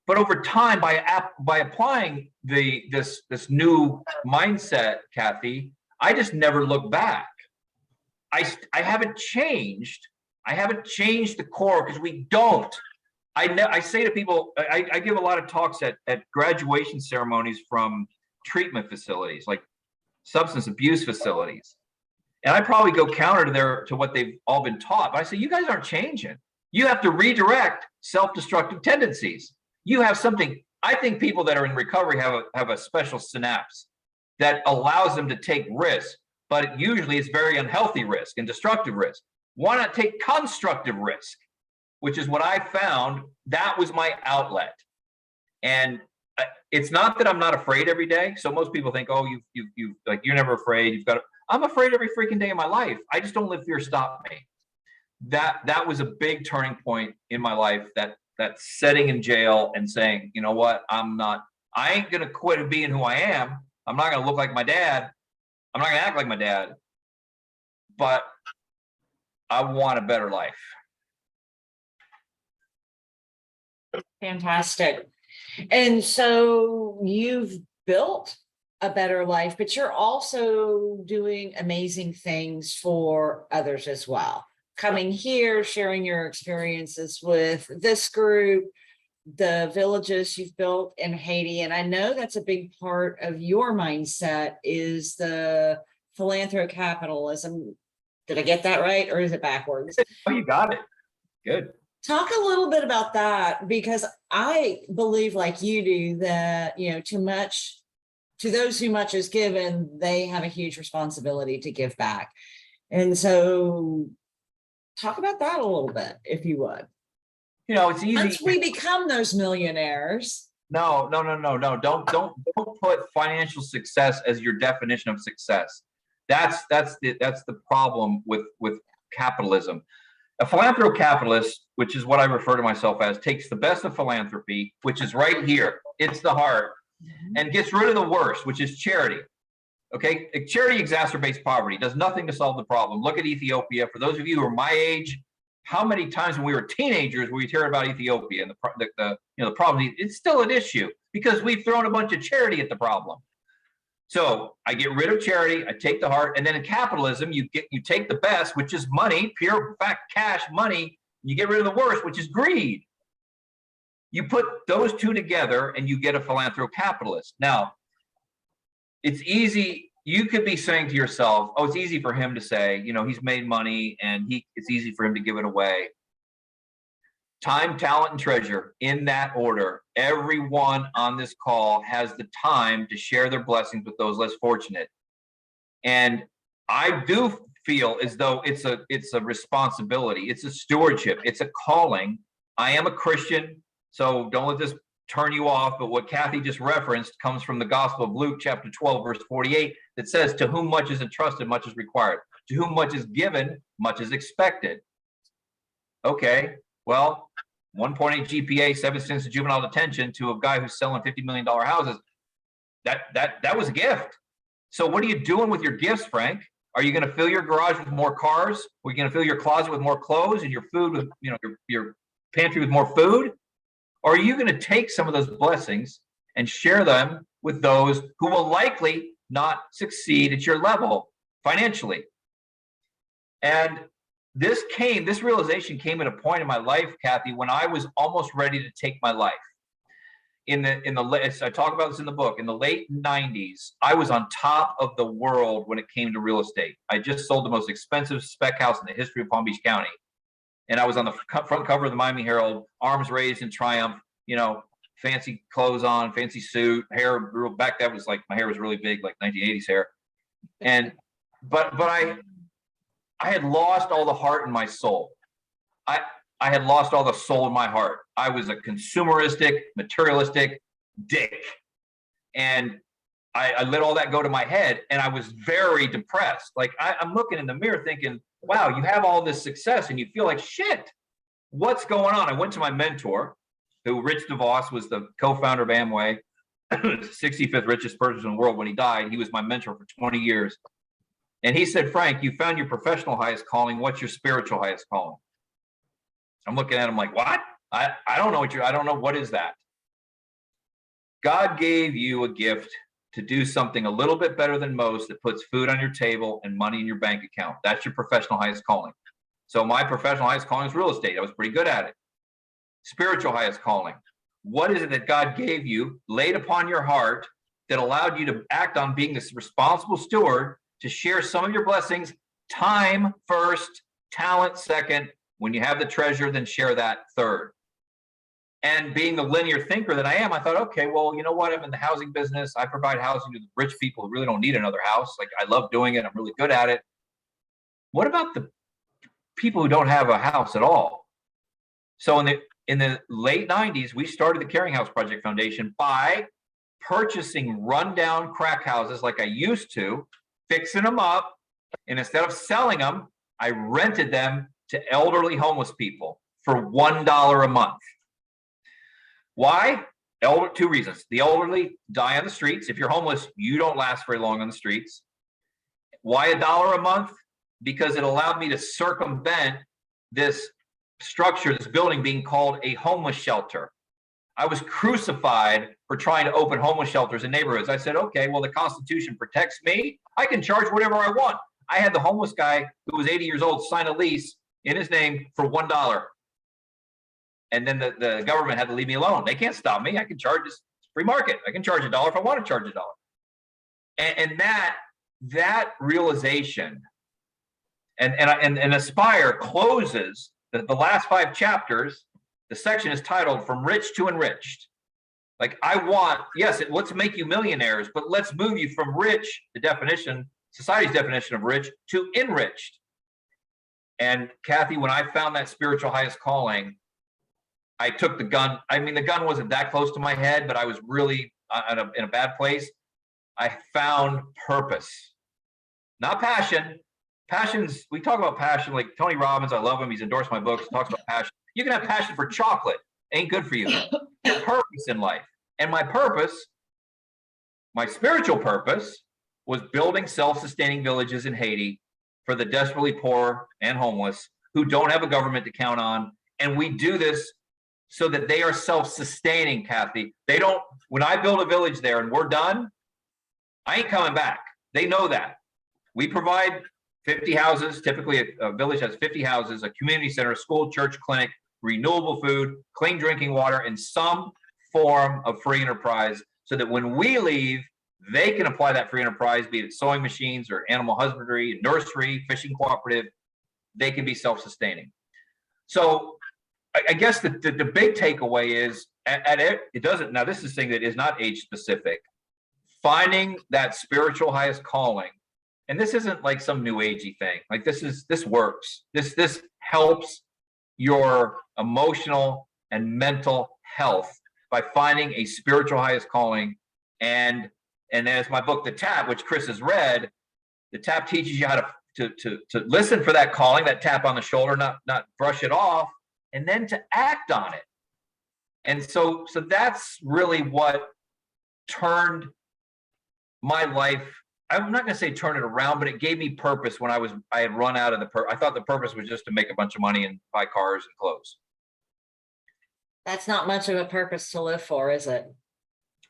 But over time, by applying this new mindset, Kathy, I just never looked back. I haven't changed. I haven't changed the core, because we don't. I say to people, I give a lot of talks at graduation ceremonies from treatment facilities, like substance abuse facilities. And I probably go counter to what they've all been taught. But I say, you guys aren't changing. You have to redirect self-destructive tendencies. You have something. I think people that are in recovery have a special synapse that allows them to take risks, but usually it's very unhealthy risk and destructive risk. Why not take constructive risk, which is what I found. That was my outlet. And it's not that I'm not afraid every day. So most people think, oh, you like, you're never afraid. You've got to, I'm afraid every freaking day of my life. I just don't let fear stop me. That was a big turning point in my life, that setting in jail and saying, you know what, I ain't going to quit being who I am. I'm not going to look like my dad. I'm not going to act like my dad, but I want a better life. Fantastic. And so you've built a better life, but you're also doing amazing things for others as well. Coming here, sharing your experiences with this group, the villages you've built in Haiti. And I know that's a big part of your mindset, is the philanthrocapitalism. Did I get that right, or is it backwards? Oh, you got it. Good. Talk a little bit about that, because I believe, like you do, that, to those who much is given, they have a huge responsibility to give back. And so talk about that a little bit, if you would. It's easy. Once we become those millionaires. No. Don't put financial success as your definition of success. That's the problem with capitalism. A philanthrocapitalist, which is what I refer to myself as, takes the best of philanthropy, which is right here. It's the heart, and gets rid of the worst, which is charity. Okay, charity exacerbates poverty, does nothing to solve the problem. Look at Ethiopia. For those of you who are my age, how many times when we were teenagers we heard about Ethiopia and the problem? It's still an issue because we've thrown a bunch of charity at the problem. So I get rid of charity, I take the heart, and then in capitalism, you take the best, which is money, pure fact cash money, you get rid of the worst, which is greed. You put those two together and you get a philanthrocapitalist. Now, it's easy. You could be saying to yourself, oh, it's easy for him to say, he's made money and it's easy for him to give it away. Time, talent, and treasure, in that order. Everyone on this call has the time to share their blessings with those less fortunate. And I do feel as though it's a responsibility. It's a stewardship. It's a calling. I am a Christian, so don't let this turn you off. But what Kathy just referenced comes from the Gospel of Luke, chapter 12, verse 48, that says, to whom much is entrusted, much is required. To whom much is given, much is expected. Okay. Well, 1.8 GPA, 7 stints of juvenile detention to a guy who's selling $50 million houses. That was a gift. So what are you doing with your gifts, Frank? Are you going to fill your garage with more cars? Are you going to fill your closet with more clothes and your food with, your pantry with more food? Or are you going to take some of those blessings and share them with those who will likely not succeed at your level financially? And this realization came at a point in my life, Kathy, when I was almost ready to take my life. I talk about this in the book. In the late 90s, I was on top of the world when it came to real estate. I just sold the most expensive spec house in the history of Palm Beach County. And I was on the front cover of the Miami Herald, arms raised in triumph, fancy clothes on, fancy suit, hair real back. That was like, my hair was really big, like 1980s hair. But I had lost all the heart in my soul. I had lost all the soul in my heart. I was a consumeristic, materialistic dick. And I let all that go to my head, and I was very depressed. Like I'm looking in the mirror thinking, wow, you have all this success and you feel like shit. What's going on? I went to my mentor, who Rich DeVos was the co-founder of Amway, 65th richest person in the world when he died. He was my mentor for 20 years. And he said, Frank, you found your professional highest calling. What's your spiritual highest calling? I'm looking at him like, what? I don't know I don't know. What is that? God gave you a gift to do something a little bit better than most that puts food on your table and money in your bank account. That's your professional highest calling. So my professional highest calling is real estate. I was pretty good at it. Spiritual highest calling. What is it that God gave you, laid upon your heart, that allowed you to act on being this responsible steward to share some of your blessings? Time first, talent second. When you have the treasure, then share that third. And being the linear thinker that I am, I thought, okay, well, you know what? I'm in the housing business. I provide housing to the rich people who really don't need another house. Like, I love doing it. I'm really good at it. What about the people who don't have a house at all? So in the late 90s, we started the Caring House Project Foundation by purchasing rundown crack houses like I used to, fixing them up, and instead of selling them, I rented them to elderly homeless people for $1 a month. Why? Two reasons. The elderly die on the streets. If you're homeless, you don't last very long on the streets. Why $1 a month? Because it allowed me to circumvent this structure, this building being called a homeless shelter. I was crucified for trying to open homeless shelters in neighborhoods. I said, okay, well, the Constitution protects me. I can charge whatever I want. I had the homeless guy who was 80 years old sign a lease in his name for $1. And then the government had to leave me alone. They can't stop me. I can charge this free market. I can charge $1 if I want to charge $1. And that realization, and Aspire closes the last 5 chapters. The section is titled "From Rich to Enriched." Like, I want, yes, let's make you millionaires, but let's move you from rich, the definition, society's definition of rich, to enriched. And Kathy, when I found that spiritual highest calling, I took the gun. I mean, the gun wasn't that close to my head, but I was really in a bad place. I found purpose, not passion. Passions, we talk about passion, like Tony Robbins, I love him. He's endorsed my books, talks about passion. You can have passion for chocolate. Ain't good for you. Purpose in life. And my purpose, my spiritual purpose, was building self-sustaining villages in Haiti for the desperately poor and homeless who don't have a government to count on. And we do this so that they are self-sustaining, Kathy. They don't, when I build a village there and we're done, I ain't coming back. They know that. We provide 50 houses. Typically a village has 50 houses, a community center, a school, church, clinic, renewable food, clean drinking water, and some form of free enterprise, so that when we leave, they can apply that free enterprise, be it sewing machines or animal husbandry, nursery, fishing cooperative. They can be self-sustaining. So I guess the big takeaway is it doesn't, now this is something that is not age specific, finding that spiritual highest calling. And this isn't like some new agey thing. Like this works. This helps your emotional and mental health by finding a spiritual highest calling. And as my book, The Tap, which Chris has read, The Tap teaches you how to listen for that calling, that tap on the shoulder, not brush it off, and then to act on it. And so that's really what turned my life. I'm not going to say turn it around, but it gave me purpose when I had run out of I thought the purpose was just to make a bunch of money and buy cars and clothes. That's not much of a purpose to live for, is it?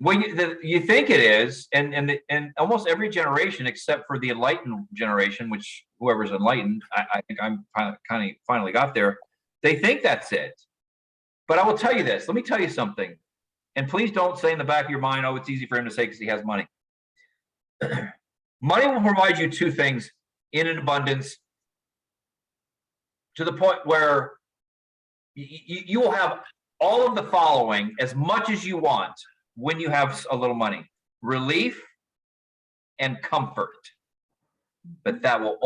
Well, you think it is, and almost every generation except for the enlightened generation, which whoever's enlightened, I think I'm kind of finally got there. They think that's it. But I will tell you this. Let me tell you something. And please don't say in the back of your mind, oh, it's easy for him to say because he has money. Money will provide you 2 things in an abundance, to the point where you will have all of the following as much as you want when you have a little money: relief and comfort. but that will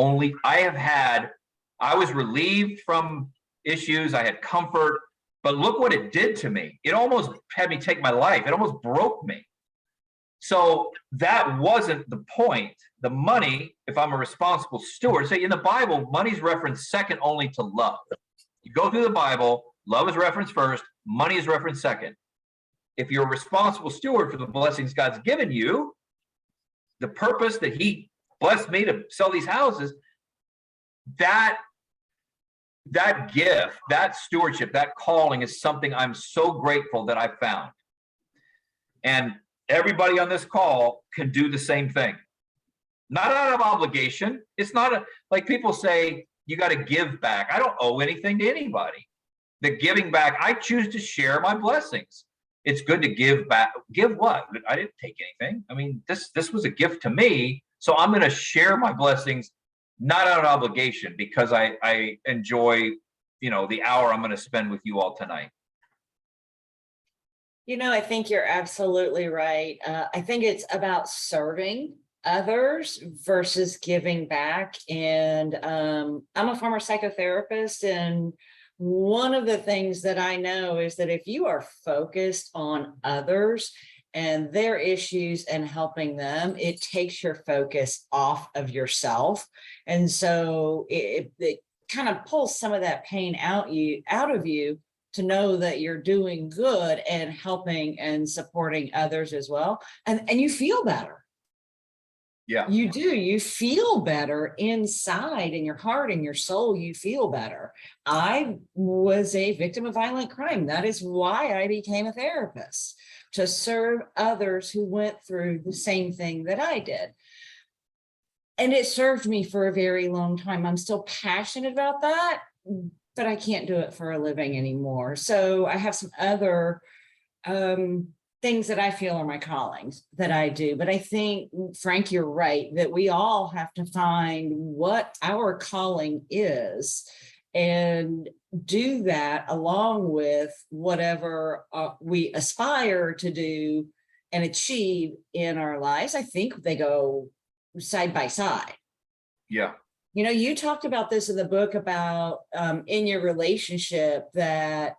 I was relieved from issues. I had comfort, but look what it did to me. It almost had me take my life. It almost broke me. So that wasn't the point. The money, if I'm a responsible steward, say in the Bible, money's referenced second only to love. You go through the Bible, love is referenced first, money is referenced second. If you're a responsible steward for the blessings God's given you, the purpose that he blessed me to sell these houses, that gift, that stewardship, that calling is something I'm so grateful that I found. And everybody on this call can do the same thing. Not out of obligation. It's not like people say, you got to give back. I don't owe anything to anybody. The giving back, I choose to share my blessings. It's good to give back. Give what? I didn't take anything. I mean, this was a gift to me. So I'm going to share my blessings, not out of obligation, because I enjoy, the hour I'm going to spend with you all tonight. I think you're absolutely right. I think it's about serving others versus giving back. And I'm a former psychotherapist, and one of the things that I know is that if you are focused on others and their issues and helping them, it takes your focus off of yourself. And so it kind of pulls some of that pain out of you to know that you're doing good and helping and supporting others as well. And you feel better. Yeah. You do. You feel better inside, in your heart, in your soul. You feel better. I was a victim of violent crime. That is why I became a therapist, to serve others who went through the same thing that I did. And it served me for a very long time. I'm still passionate about that, but I can't do it for a living anymore. So I have some other things that I feel are my callings that I do. But I think, Frank, you're right, that we all have to find what our calling is and do that along with whatever we aspire to do and achieve in our lives. I think they go side by side. Yeah. You talked about this in the book about in your relationship that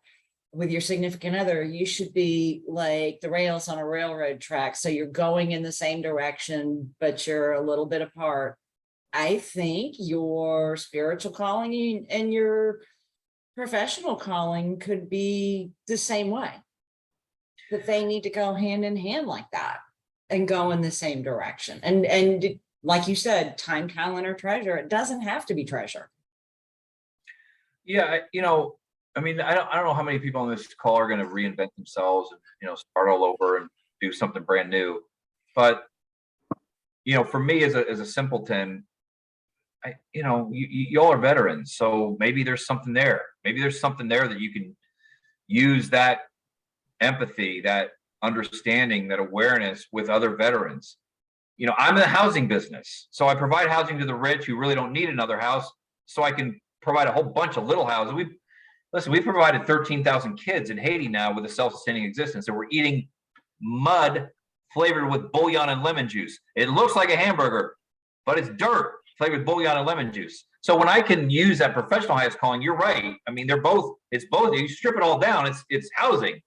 with your significant other, you should be like the rails on a railroad track. So you're going in the same direction, but you're a little bit apart. I think your spiritual calling and your professional calling could be the same way, that they need to go hand in hand like that and go in the same direction. And like you said, time, talent, or treasure, it doesn't have to be treasure. Yeah. I mean, I don't know how many people on this call are going to reinvent themselves and, start all over and do something brand new. But, for me as a simpleton, y'all are veterans. So maybe there's something there. Maybe there's something there that you can use that empathy, that understanding, that awareness with other veterans. I'm in the housing business. So I provide housing to the rich who really don't need another house. So I can provide a whole bunch of little houses. We provided 13,000 kids in Haiti now with a self-sustaining existence, and we're eating mud flavored with bouillon and lemon juice. It looks like a hamburger, but it's dirt flavored with bouillon and lemon juice. So when I can use that professional highest calling, you're right. I mean, it's both. You strip it all down, it's housing.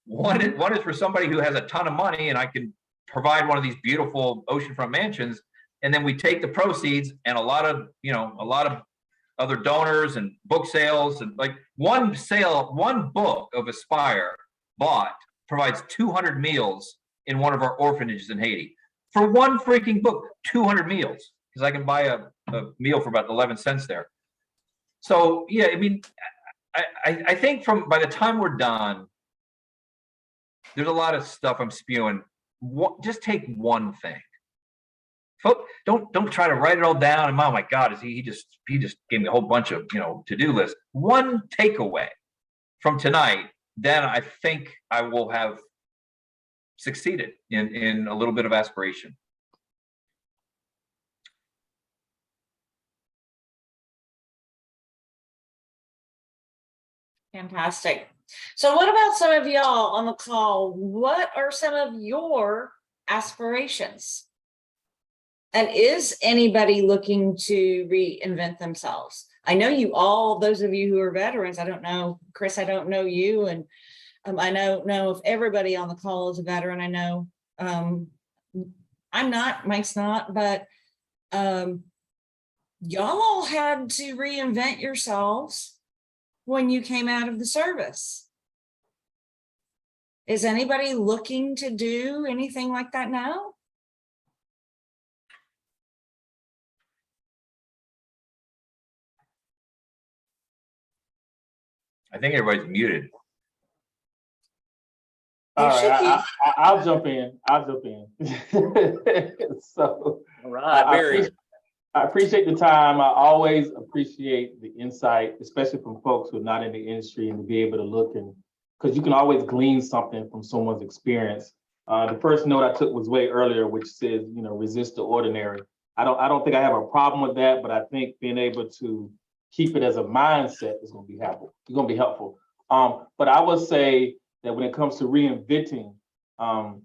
One is for somebody who has a ton of money, and I can provide one of these beautiful oceanfront mansions, and then we take the proceeds and a lot of other donors and book sales, and like one book of Aspire bought provides 200 meals in one of our orphanages in Haiti. For one freaking book, 200 meals, because I can buy a meal for about 11 cents there. So yeah, I mean, I think by the time we're done, there's a lot of stuff I'm spewing. Just take one thing. Don't try to write it all down. And oh my God, he just gave me a whole bunch of to-do lists. One takeaway from tonight, then I think I will have succeeded in a little bit of aspiration. Fantastic. So what about some of y'all on the call? What are some of your aspirations? And is anybody looking to reinvent themselves? I know you all, those of you who are veterans, I don't know, Chris, I don't know you. And I don't know if everybody on the call is a veteran. I know I'm not, Mike's not, but y'all all had to reinvent yourselves when you came out of the service. Is anybody looking to do anything like that now? I think everybody's muted. All You should right, be. I'll jump in. So All right, Barry. I appreciate the time. I always appreciate the insight, especially from folks who are not in the industry, and to be able to look and because you can always glean something from someone's experience. The first note I took was way earlier, which says, resist the ordinary. I don't think I have a problem with that, but I think being able to keep it as a mindset is going to be helpful. It's going to be helpful. But I would say that when it comes to reinventing, I'm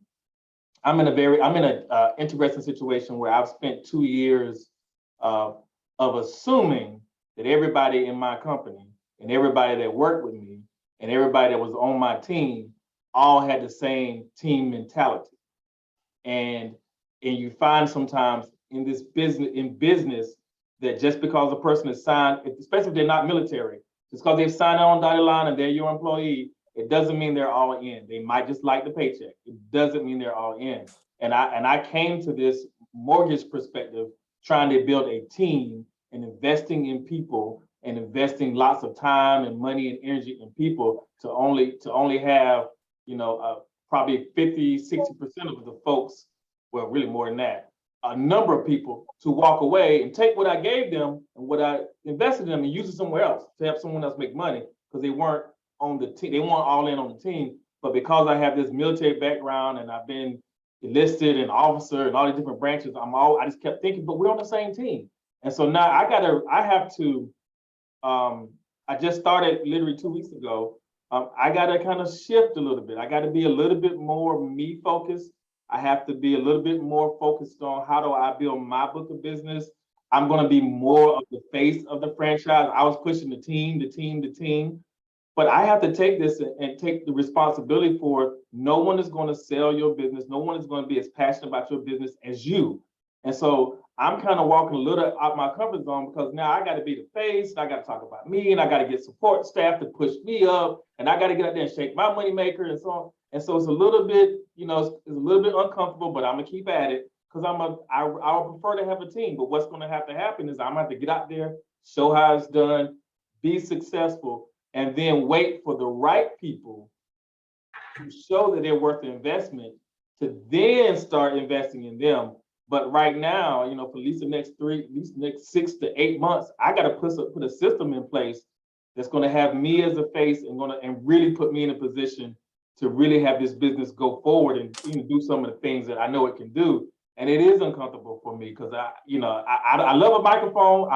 in a interesting situation where I've spent 2 years of assuming that everybody in my company and everybody that worked with me and everybody that was on my team all had the same team mentality. And you find sometimes in business that just because a person is signed, especially if they're not military, just because they've signed on dotted line and they're your employee, it doesn't mean they're all in. They might just like the paycheck. It doesn't mean they're all in. And I came to this mortgage perspective trying to build a team and investing in people and investing lots of time and money and energy in people to only have, probably 50, 60% of the folks, well, really more than that, a number of people to walk away and take what I gave them and what I invested in them and use it somewhere else to help someone else make money because they weren't on the team. They weren't all in on the team. But because I have this military background and I've been enlisted and officer and all these different branches, I just kept thinking, but we're on the same team. And so now I just started literally 2 weeks ago. I got to kind of shift a little bit. I got to be a little bit more me focused. I have to be a little bit more focused on how do I build my book of business. I'm going to be more of the face of the franchise. I was pushing the team. But I have to take this and take the responsibility for no one is going to sell your business. No one is going to be as passionate about your business as you. And so I'm kind of walking a little out my comfort zone because now I got to be the face. And I got to talk about me and I got to get support staff to push me up. And I got to get out there and shake my money maker and so on. And so it's a little bit, it's a little bit uncomfortable, but I'm going to keep at it because I would prefer to have a team. But what's going to happen is I'm going to have to get out there, show how it's done, be successful, and then wait for the right people to show that they're worth the investment to then start investing in them. But right now, for at least the next 6 to 8 months, I got to put a system in place that's going to have me as a face and really put me in a position to really have this business go forward and do some of the things that I know it can do. And it is uncomfortable for me because I love a microphone.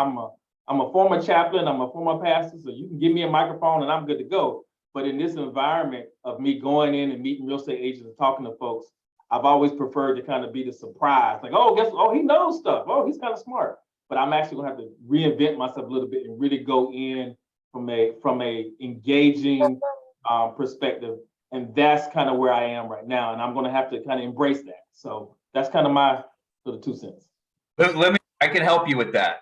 I'm a former chaplain, I'm a former pastor, so you can give me a microphone and I'm good to go. But in this environment of me going in and meeting real estate agents and talking to folks, I've always preferred to kind of be the surprise. Like, he knows stuff. Oh, he's kind of smart. But I'm actually gonna have to reinvent myself a little bit and really go in from a engaging perspective. And that's kind of where I am right now. And I'm gonna have to kind of embrace that. So that's kind of my little 2 cents. I can help you with that.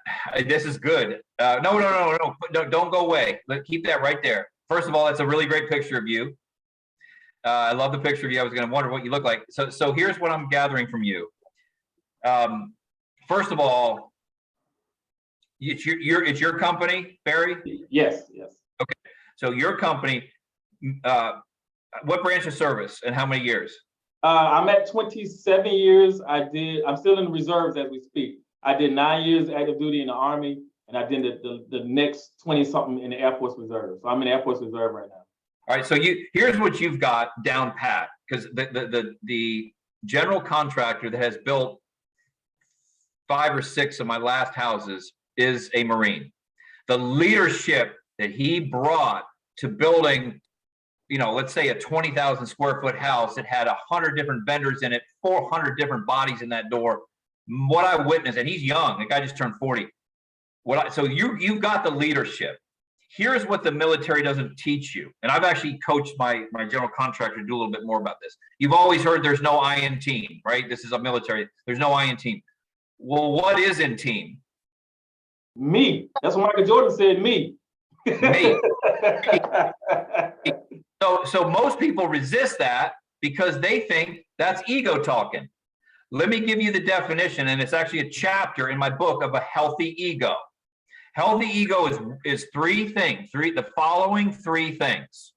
This is good. No, don't go away. Keep that right there. First of all, it's a really great picture of you. I love the picture of you. I was going to wonder what you look like. So here's what I'm gathering from you. First of all, it's your company, Barry? Yes. Okay. So your company, what branch of service and how many years? I'm at 27 years. I'm still in the reserves as we speak. I did 9 years active duty in the Army, and I did the next 20 something in the Air Force Reserve. So I'm in the Air Force Reserve right now. All right. So here's what you've got down pat, because the general contractor that has built 5 or 6 of my last houses is a Marine. The leadership that he brought to building, let's say a 20,000 square foot house that had 100 different vendors in it, 400 different bodies in that door. what I witnessed, and he's young, the guy just turned 40. So you've got the leadership. Here's what the military doesn't teach you. And I've actually coached my general contractor to do a little bit more about this. You've always heard there's no I in team, right? This is a military. There's no I in team. Well, what is in team? Me. That's what Michael Jordan said, me. Me. So most people resist that because they think that's ego talking. Let me give you the definition, and it's actually a chapter in my book of a healthy ego. Healthy ego is three things, the following three things.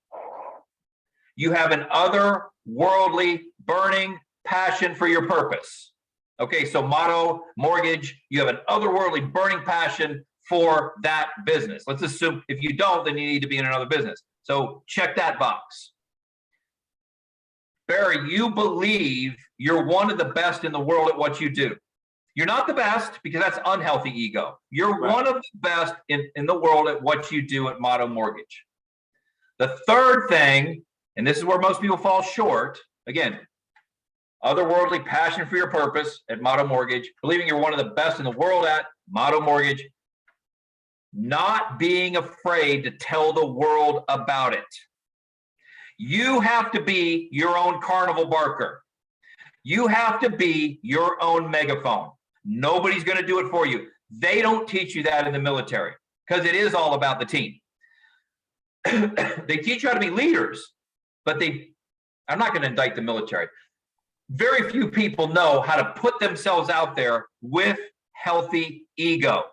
You have an otherworldly burning passion for your purpose. Okay, so motto, mortgage, you have an otherworldly burning passion for that business. Let's assume if you don't, then you need to be in another business. So check that box. Barry, you believe you're one of the best in the world at what you do. You're not the best because that's unhealthy ego. You're Right. one of the best in the world at what you do at Motto Mortgage. The third thing, and this is where most people fall short, again, otherworldly passion for your purpose at Motto Mortgage, believing you're one of the best in the world at Motto Mortgage, not being afraid to tell the world about it. You have to be your own carnival barker. You have to be your own megaphone. Nobody's going to do it for you. They don't teach you that in the military because it is all about the team. They teach you how to be leaders, but I'm not going to indict the military. Very few people know how to put themselves out there with healthy ego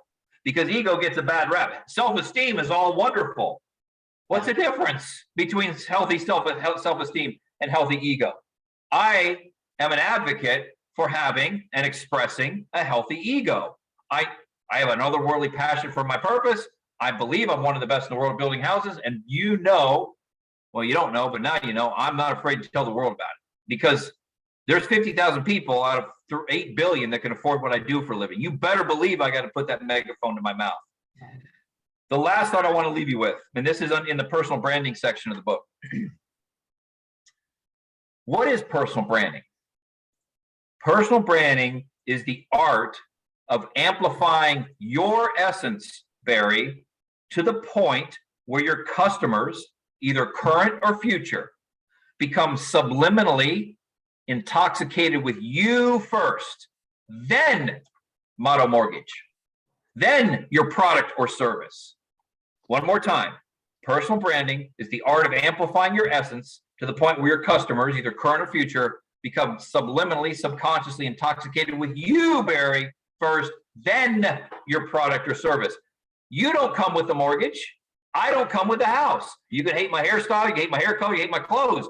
because ego gets a bad rep. Self-esteem is all wonderful. What's the difference between healthy self-esteem and healthy ego? I am an advocate for having and expressing a healthy ego. I have an otherworldly passion for my purpose. I believe I'm one of the best in the world building houses. And you know, well, you don't know, but now you know, I'm not afraid to tell the world about it because there's 50,000 people out of 8 billion that can afford what I do for a living. You better believe I got to put that megaphone to my mouth. The last thought I want to leave you with, and this is in the personal branding section of the book. What is personal branding? Personal branding is the art of amplifying your essence, Barry, to the point where your customers, either current or future, become subliminally intoxicated with you first, then Motto Mortgage, then your product or service. One more time, personal branding is the art of amplifying your essence to the point where your customers, either current or future, become subliminally, subconsciously intoxicated with you, Barry, first, then your product or service. You don't come with the mortgage. I don't come with the house. You can hate my hairstyle, you can hate my hair color, you hate my clothes.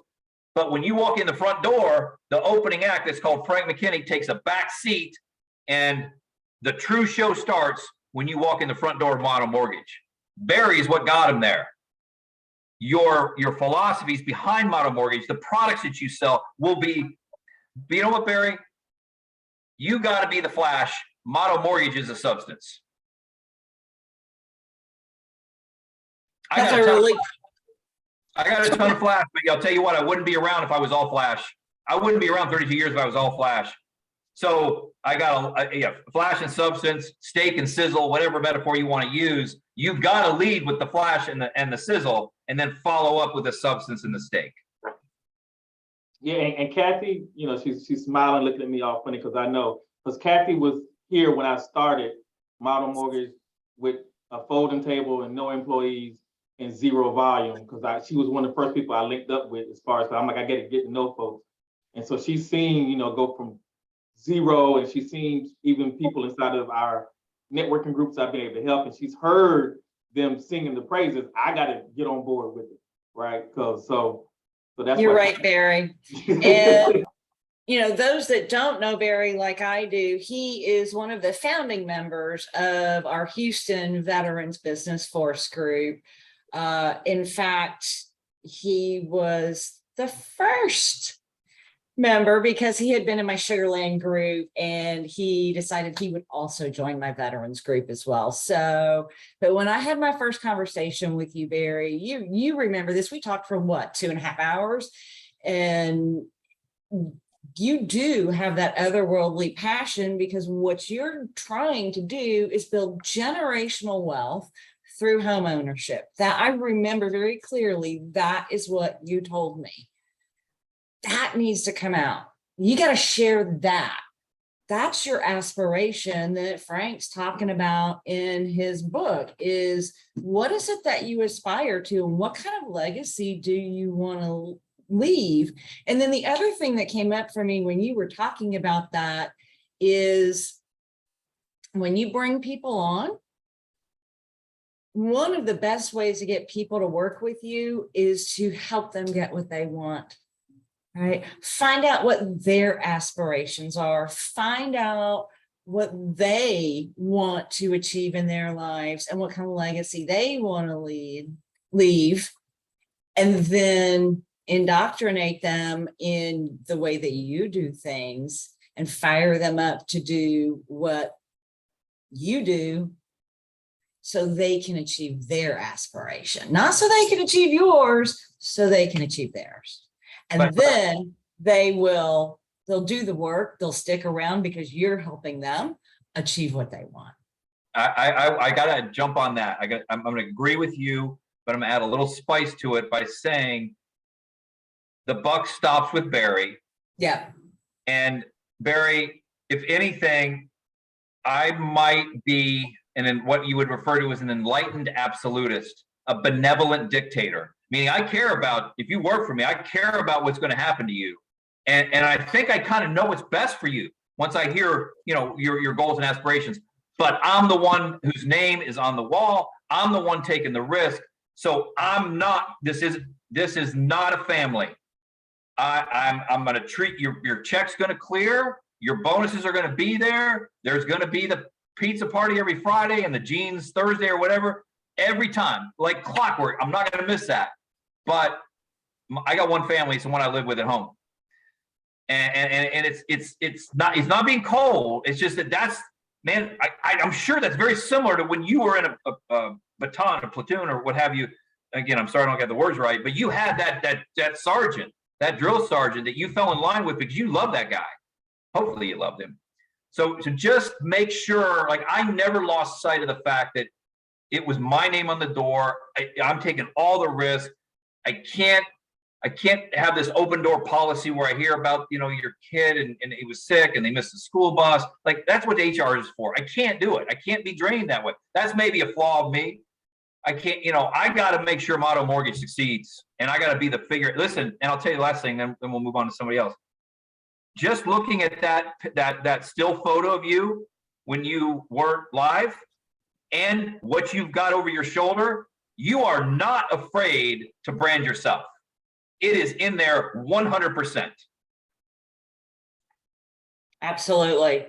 But when you walk in the front door, the opening act that's called Frank McKinney takes a back seat, and the true show starts when you walk in the front door of Motto Mortgage. Barry is what got him there. Your philosophies behind Motto Mortgage, the products that you sell will be, you know what, Barry? You got to be the flash. Motto Mortgage is a substance. I got a ton of flash, but I'll tell you what, I wouldn't be around if I was all flash. I wouldn't be around 32 years if I was all flash. So I got a flash and substance, steak and sizzle, whatever metaphor you want to use. You've got to lead with the flash and the sizzle, and then follow up with the substance and the steak. Yeah, and Kathy, you know, she's smiling, looking at me all funny because I know, because Kathy was here when I started Motto Mortgage with a folding table and no employees and zero volume, because she was one of the first people I linked up with as far as, I'm like, I got to get to know folks. And so she's seen, you know, go from zero, and she's seen even people inside of our networking groups I've been able to help, and she's heard them singing the praises. I got to get on board with it, right? So that's You're right, Barry. And you know, those that don't know Barry like I do, he is one of the founding members of our Houston Veterans Business Force Group. In fact, he was the first member because he had been in my Sugarland group, and he decided he would also join my veterans group as well. So, but when I had my first conversation with you, Barry, you remember this, we talked for what, 2.5 hours, and you do have that otherworldly passion, because what you're trying to do is build generational wealth through home ownership. That I remember very clearly. That is what you told me. That needs to come out. You got to share that. That's your aspiration that Frank's talking about in his book, is what is it that you aspire to, and what kind of legacy do you want to leave? And then the other thing that came up for me when you were talking about that is, when you bring people on, one of the best ways to get people to work with you is to help them get what they want. Right? Find out what their aspirations are. Find out what they want to achieve in their lives and what kind of legacy they want to leave, and then indoctrinate them in the way that you do things and fire them up to do what you do, so they can achieve their aspiration, not so they can achieve yours, so they can achieve theirs. And then they'll do the work, they'll stick around because you're helping them achieve what they want. I gotta jump on that. I'm gonna agree with you, but I'm gonna add a little spice to it by saying the buck stops with Barry. Yeah. And Barry, if anything, I might be what you would refer to as an enlightened absolutist, a benevolent dictator. Meaning I care about, if you work for me, I care about what's going to happen to you. And I think I kind of know what's best for you once I hear, your goals and aspirations. But I'm the one whose name is on the wall. I'm the one taking the risk. So I'm not, this is not a family. I'm going to treat your check's going to clear. Your bonuses are going to be there. There's going to be the pizza party every Friday and the jeans Thursday or whatever, every time, like clockwork. I'm not going to miss that. But I got one family. It's the one I live with at home, and it's not being cold. It's just that's, man. I'm sure that's very similar to when you were in a baton, a platoon, or what have you. Again, I'm sorry I don't get the words right, but you had that sergeant, that drill sergeant that you fell in line with because you loved that guy. Hopefully, you loved him. So just make sure. Like, I never lost sight of the fact that it was my name on the door. I'm taking all the risk. I can't have this open door policy where I hear about, your kid and he was sick and they missed the school bus. Like, that's what HR is for. I can't do it. I can't be drained that way. That's maybe a flaw of me. I can't, I got to make sure Motto Mortgage succeeds, and I got to be the figure. Listen, and I'll tell you the last thing, then we'll move on to somebody else. Just looking at that still photo of you when you weren't live and what you've got over your shoulder, you are not afraid to brand yourself. It is in there 100%. Absolutely.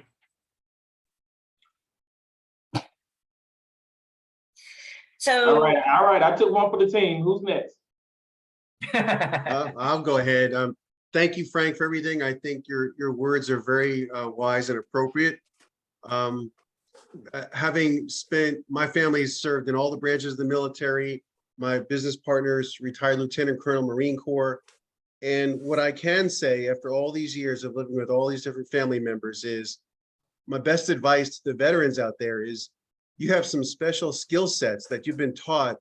So, all right. I took one for the team. Who's next? I'll go ahead. Thank you, Frank, for everything. I think your words are very wise and appropriate. Having spent, my family has served in all the branches of the military. My business partners, retired Lieutenant Colonel, Marine Corps. And what I can say after all these years of living with all these different family members is, my best advice to the veterans out there is, you have some special skill sets that you've been taught.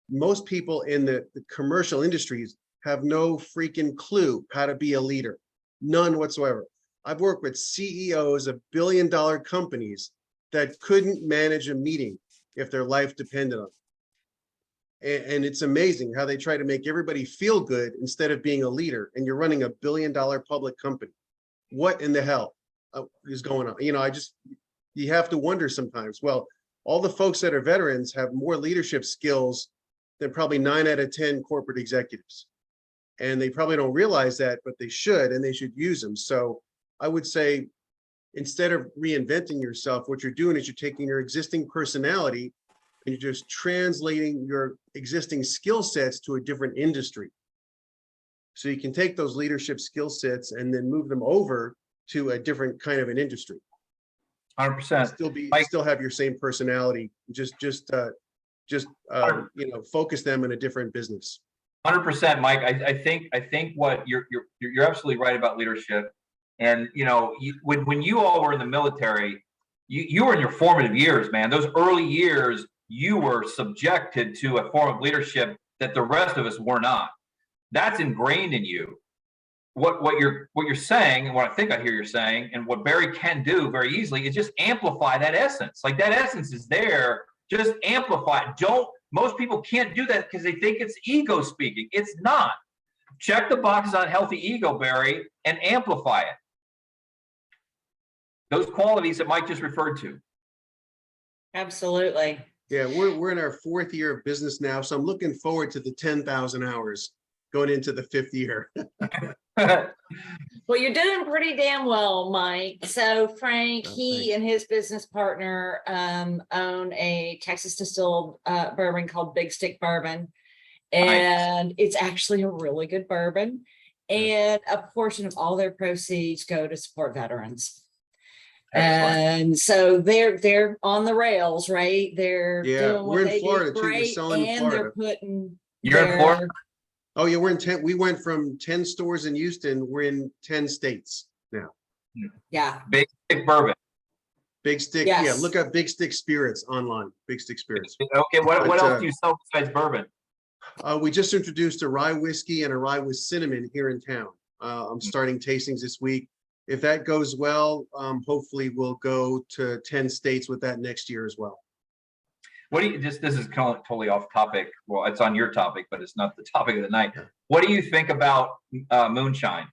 Most people in the commercial industries have no freaking clue how to be a leader. None whatsoever. I've worked with CEOs of billion-dollar companies that couldn't manage a meeting if their life depended on it. And it's amazing how they try to make everybody feel good instead of being a leader, and you're running a billion-dollar public company. What in the hell is going on? You have to wonder sometimes. Well, all the folks that are veterans have more leadership skills than probably 9 out of 10 corporate executives. And they probably don't realize that, but they should, and they should use them. So I would say, instead of reinventing yourself, what you're doing is you're taking your existing personality and you're just translating your existing skill sets to a different industry. So you can take those leadership skill sets and then move them over to a different kind of an industry. 100%. Still have your same personality, just focus them in a different business. 100%, Mike. I think what you're absolutely right about leadership. And, when you all were in the military, you were in your formative years, man. Those early years, you were subjected to a form of leadership that the rest of us were not. That's ingrained in you. What you're saying, and what I think I hear you're saying, and what Barry can do very easily is just amplify that essence. Like, that essence is there, just amplify it. Most people can't do that because they think it's ego speaking. It's not. Check the boxes on healthy ego, Barry, and amplify it. Those qualities that Mike just referred to. Absolutely. Yeah, we're in our 4th year of business now, so I'm looking forward to the 10,000 hours going into the 5th year. Well, you're doing pretty damn well, Mike. So Frank, Oh, he thanks. and his business partner own a Texas distilled bourbon called Big Stick Bourbon. And it's actually a really good bourbon. And a portion of all their proceeds go to support veterans. Excellent. And so they're on the rails, right? They're Yeah, doing what we're in they do Florida too. We're great, selling in and they're Florida. putting You're in Florida? their- Oh yeah, we're in 10. We went from 10 stores in Houston. We're in 10 states now. Yeah. Big Stick Bourbon. Big Stick, yeah, Yes. look up Big Stick Spirits online, Big Stick Spirits. Okay, what But, else do you sell besides bourbon? We just introduced a rye whiskey and a rye with cinnamon here in town. I'm starting tastings this week. If that goes well, hopefully we'll go to 10 states with that next year as well. What do you this is totally off topic. Well, it's on your topic, but it's not the topic of the night. What do you think about moonshine?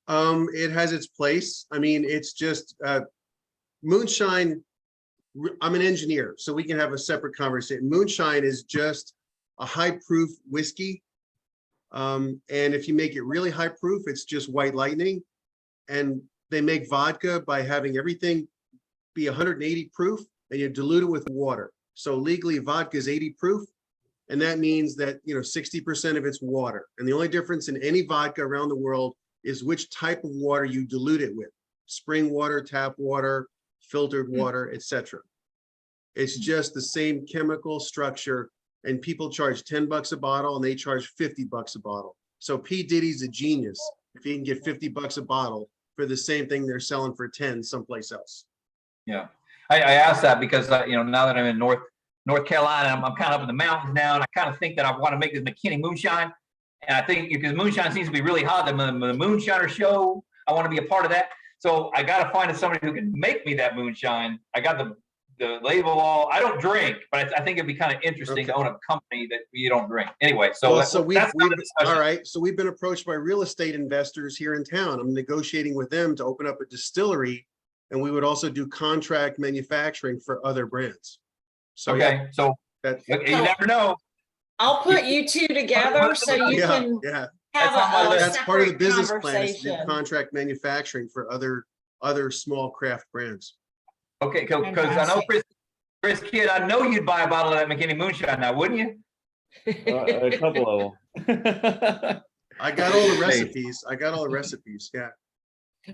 It has its place. I mean, it's just moonshine. I'm an engineer, so we can have a separate conversation. Moonshine is just a high proof whiskey. And if you make it really high proof, it's just white lightning. And they make vodka by having everything be 180 proof, and you dilute it with water. So legally vodka is 80 proof. And that means that, 60% of it's water. And the only difference in any vodka around the world is which type of water you dilute it with. Spring water, tap water, filtered water, etc. It's just the same chemical structure, and people charge $10 a bottle and they charge $50 a bottle. So P. Diddy's a genius if he can get $50 a bottle for the same thing they're selling for 10 someplace else. Yeah, I asked that because now that I'm in North Carolina, I'm kind of up in the mountains now, and I kind of think that I want to make this McKinney moonshine. And I think because moonshine seems to be really hot, the moonshiner show, I want to be a part of that. So I got to find somebody who can make me that moonshine. I got the label all. I don't drink, but I think it'd be kind of interesting to own a company that you don't drink. Anyway, so that's not a discussion. All right. So we've been approached by real estate investors here in town. I'm negotiating with them to open up a distillery, and we would also do contract manufacturing for other brands. So okay, so that, you never know. I'll put you two together so you can yeah. have That's part of the separate business plan, is to do conversation. contract manufacturing for other small craft brands. Okay, because I know Chris Kidd, I know you'd buy a bottle of that McKinney moonshine now, wouldn't you? A couple of them. I got all the recipes. Yeah.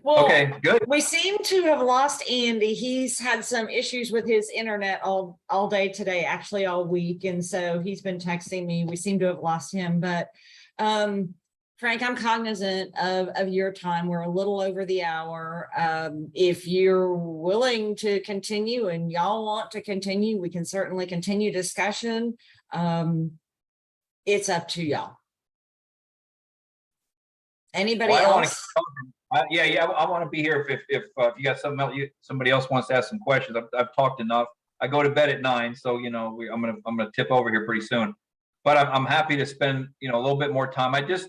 Well, Okay, good. we seem to have lost Andy. He's had some issues with his internet all day today, actually all week. And so he's been texting me. We seem to have lost him. But Frank, I'm cognizant of your time. We're a little over the hour. If you're willing to continue and y'all want to continue, we can certainly continue discussion. It's up to y'all. Anybody else? Yeah, I want to be here if you got somebody else wants to ask some questions. I've talked enough. I go to bed at 9, so I'm gonna tip over here pretty soon. But I'm happy to spend a little bit more time. I just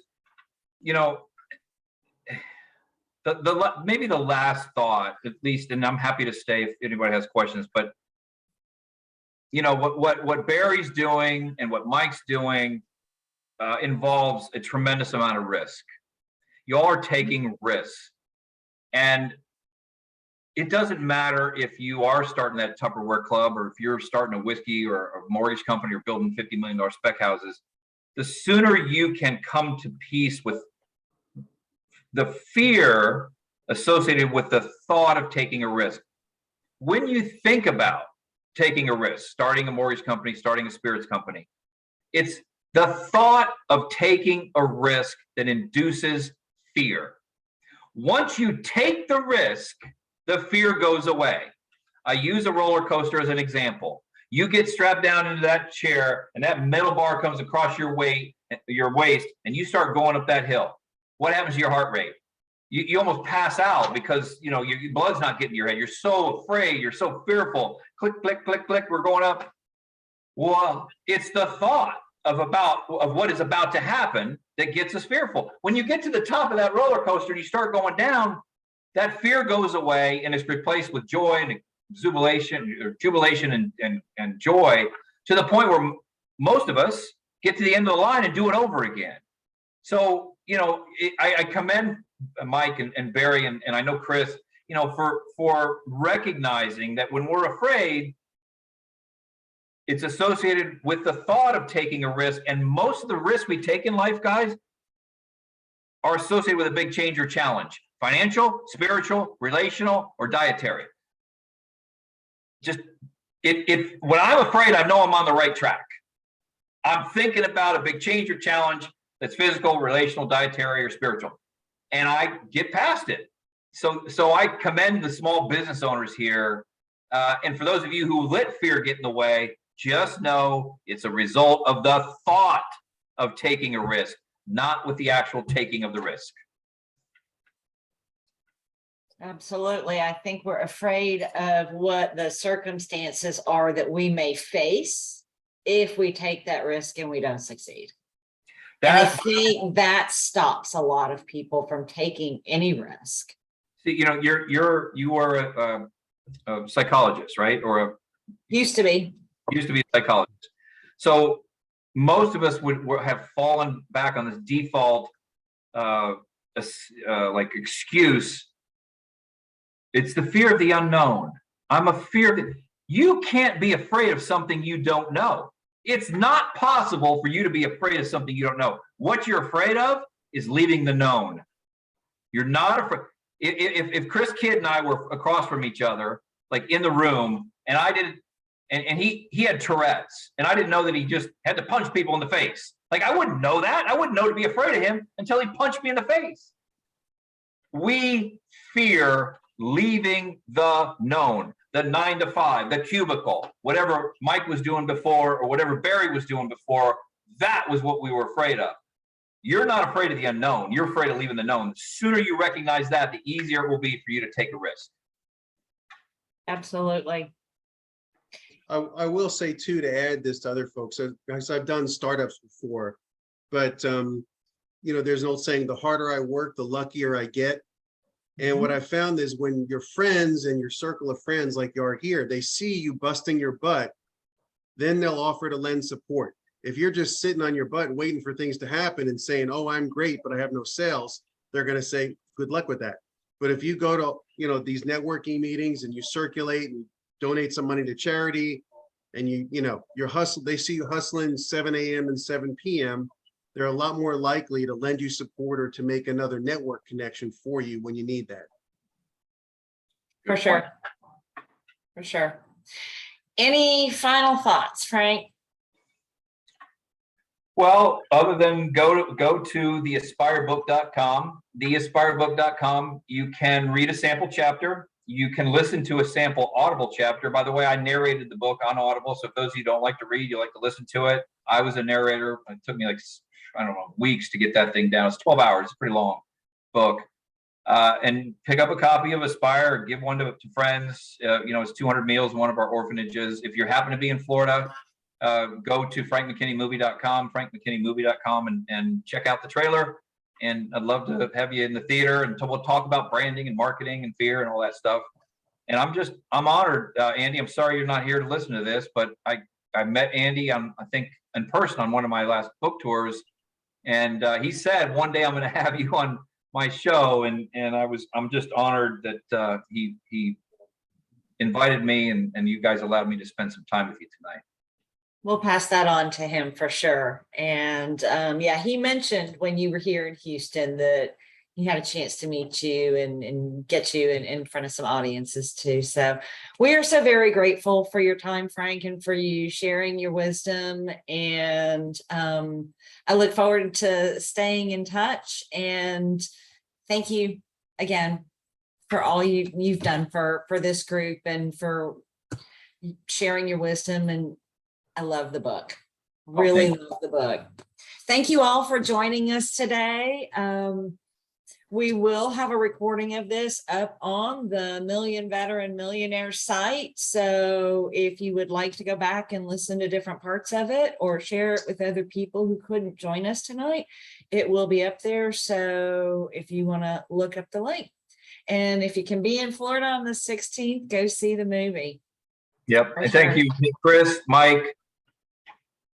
maybe the last thought, at least, and I'm happy to stay if anybody has questions. But what Barry's doing and what Mike's doing involves a tremendous amount of risk. Y'all are taking risks, and it doesn't matter if you are starting that Tupperware club or if you're starting a whiskey or a mortgage company or building $50 million spec houses. The sooner you can come to peace with the fear associated with the thought of taking a risk. When you think about taking a risk, starting a mortgage company, starting a spirits company, it's the thought of taking a risk that induces fear. Once you take the risk, the fear goes away. I use a roller coaster as an example. You get strapped down into that chair and that metal bar comes across your waist, and you start going up that hill. What happens to your heart rate? You almost pass out because your blood's not getting to your head. You're so afraid, you're so fearful. Click, click, click, click, we're going up. Well, it's the thought of what is about to happen that gets us fearful. When you get to the top of that roller coaster and you start going down, that fear goes away and it's replaced with joy and jubilation and joy, to the point where most of us get to the end of the line and do it over again. So, I commend Mike and Barry and I know Chris, for recognizing that when we're afraid, it's associated with the thought of taking a risk. And most of the risks we take in life, guys, are associated with a big change or challenge: financial, spiritual, relational, or dietary. Just when I'm afraid, I know I'm on the right track. I'm thinking about a big change or challenge that's physical, relational, dietary, or spiritual, and I get past it. So I commend the small business owners here. And for those of you who let fear get in the way, just know it's a result of the thought of taking a risk, not with the actual taking of the risk. Absolutely. I think we're afraid of what the circumstances are that we may face if we take that risk and we don't succeed. And I think that stops a lot of people from taking any risk. See, you are a psychologist, right? Or used to be a psychologist. So most of us would have fallen back on this default like excuse. It's the fear of the unknown. I'm a fear that you can't be afraid of something you don't know. It's not possible for you to be afraid of something you don't know. What you're afraid of is leaving the known. You're not afraid. If Chris Kidd and I were across from each other, like in the room, and I did, and he had Tourette's, and I didn't know that he just had to punch people in the face. Like, I wouldn't know that. I wouldn't know to be afraid of him until he punched me in the face. We fear leaving the known, the 9 to 5, the cubicle, whatever Mike was doing before or whatever Barry was doing before. That was what we were afraid of. You're not afraid of the unknown. You're afraid of leaving the known. The sooner you recognize that, the easier it will be for you to take a risk. Absolutely. I will say too, to add this to other folks, because I've done startups before, but there's an old saying, the harder I work, the luckier I get. And what I found is when your friends and your circle of friends like you are here, they see you busting your butt, then they'll offer to lend support. If you're just sitting on your butt waiting for things to happen and saying, oh, I'm great, but I have no sales, they're going to say, good luck with that. But if you go to, these networking meetings and you circulate and donate some money to charity, and you're hustling, they see you hustling 7 a.m. and 7 p.m., they're a lot more likely to lend you support or to make another network connection for you when you need that. For sure. For sure. Any final thoughts, Frank? Well, other than go to theaspirebook.com, theaspirebook.com, you can read a sample chapter. You can listen to a sample Audible chapter. By the way, I narrated the book on Audible. So if those of you who don't like to read, you like to listen to it. I was a narrator. It took me weeks to get that thing down. It's 12 hours. It's a pretty long book. And pick up a copy of Aspire or give one to friends. It's 200 meals in one of our orphanages. If you happen to be in Florida, go to frankmckinneymovie.com and check out the trailer. And I'd love to have you in the theater, and we'll talk about branding and marketing and fear and all that stuff. And I'm honored, Andy. I'm sorry you're not here to listen to this, but I met Andy I think in person on one of my last book tours, and he said one day I'm going to have you on my show, and I'm just honored that he invited me, and you guys allowed me to spend some time with you tonight. We'll pass that on to him for sure. And he mentioned when you were here in Houston that he had a chance to meet you and get you in front of some audiences too. So we are so very grateful for your time, Frank, and for you sharing your wisdom. And I look forward to staying in touch. And thank you again, for all you've done for this group and for sharing your wisdom. And I love the book. Really love the book. Thank you all for joining us today. We will have a recording of this up on the Million Veteran Millionaires site. So if you would like to go back and listen to different parts of it or share it with other people who couldn't join us tonight, it will be up there. So if you want to look up the link, and if you can be in Florida on the 16th, go see the movie. Yep. For And thank sure. you, Chris, Mike,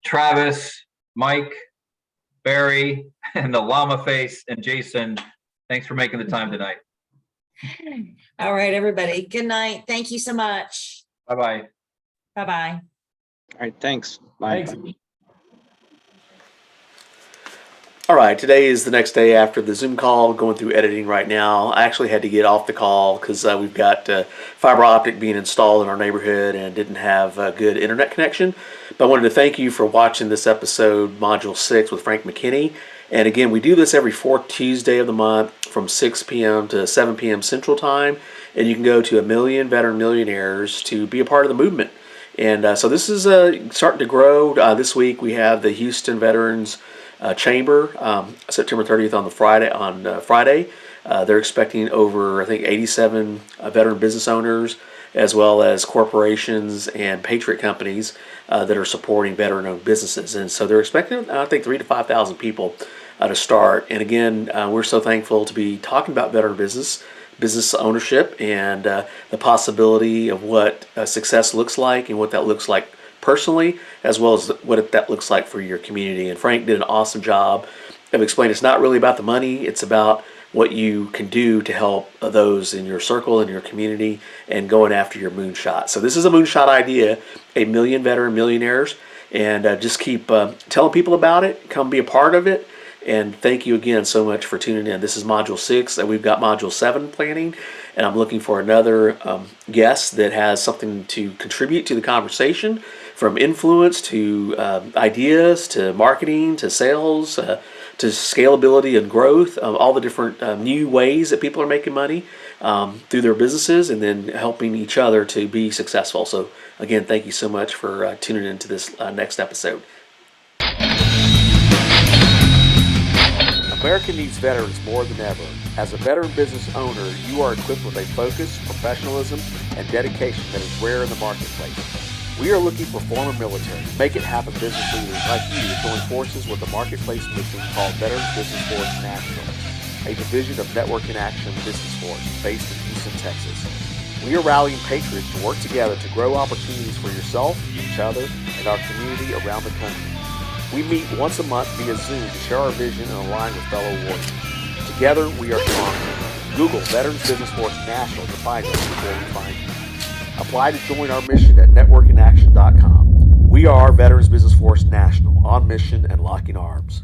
Travis, Mike, Barry, and the llama face, and Jason. Thanks for making the time tonight. All right, everybody. Good night. Thank you so much. Bye-bye. Bye-bye. All right, thanks. Bye. Thanks. All right, today is the next day after the Zoom call, going through editing right now. I actually had to get off the call because we've got fiber optic being installed in our neighborhood and didn't have a good internet connection. But I wanted to thank you for watching this episode, Module 6 with Frank McKinney. And again, we do this every fourth Tuesday of the month from 6 p.m. to 7 p.m. Central Time. And you can go to 1 Million Veteran Millionaires to be a part of the movement. And so this is starting to grow. This week we have the Houston Veterans Chamber, September 30th on Friday. They're expecting over, I think, 87 veteran business owners, as well as corporations and patriot companies that are supporting veteran-owned businesses. And so they're expecting, I think, 3,000 to 5,000 people to start. And again, we're so thankful to be talking about veteran business ownership, and the possibility of what success looks like and what that looks like personally, as well as what that looks like for your community. And Frank did an awesome job of explaining it's not really about the money, it's about what you can do to help those in your circle, in your community, and going after your moonshot. So this is a moonshot idea, 1 Million Veteran Millionaires, and just keep telling people about it, come be a part of it. And thank you again so much for tuning in. This is Module 6, and we've got Module 7 planning, and I'm looking for another guest that has something to contribute to the conversation, from influence to ideas to marketing to sales to scalability and growth, all the different new ways that people are making money through their businesses, and then helping each other to be successful. So again, thank you so much for tuning into this next episode. America needs veterans more than ever. As a veteran business owner, you are equipped with a focus, professionalism, and dedication that is rare in the marketplace. We are looking for former military, make it happen business leaders like you to join forces with a marketplace mission called Veterans Business Force National, a division of Network in Action Business Force based in Houston, Texas. We are rallying patriots to work together to grow opportunities for yourself, each other, and our community around the country. We meet once a month via Zoom to share our vision and align with fellow warriors. Together, we are stronger. Google Veterans Business Force National to find us before we find you. Apply to join our mission at networkinaction.com. We are Veterans Business Force National, on mission and locking arms.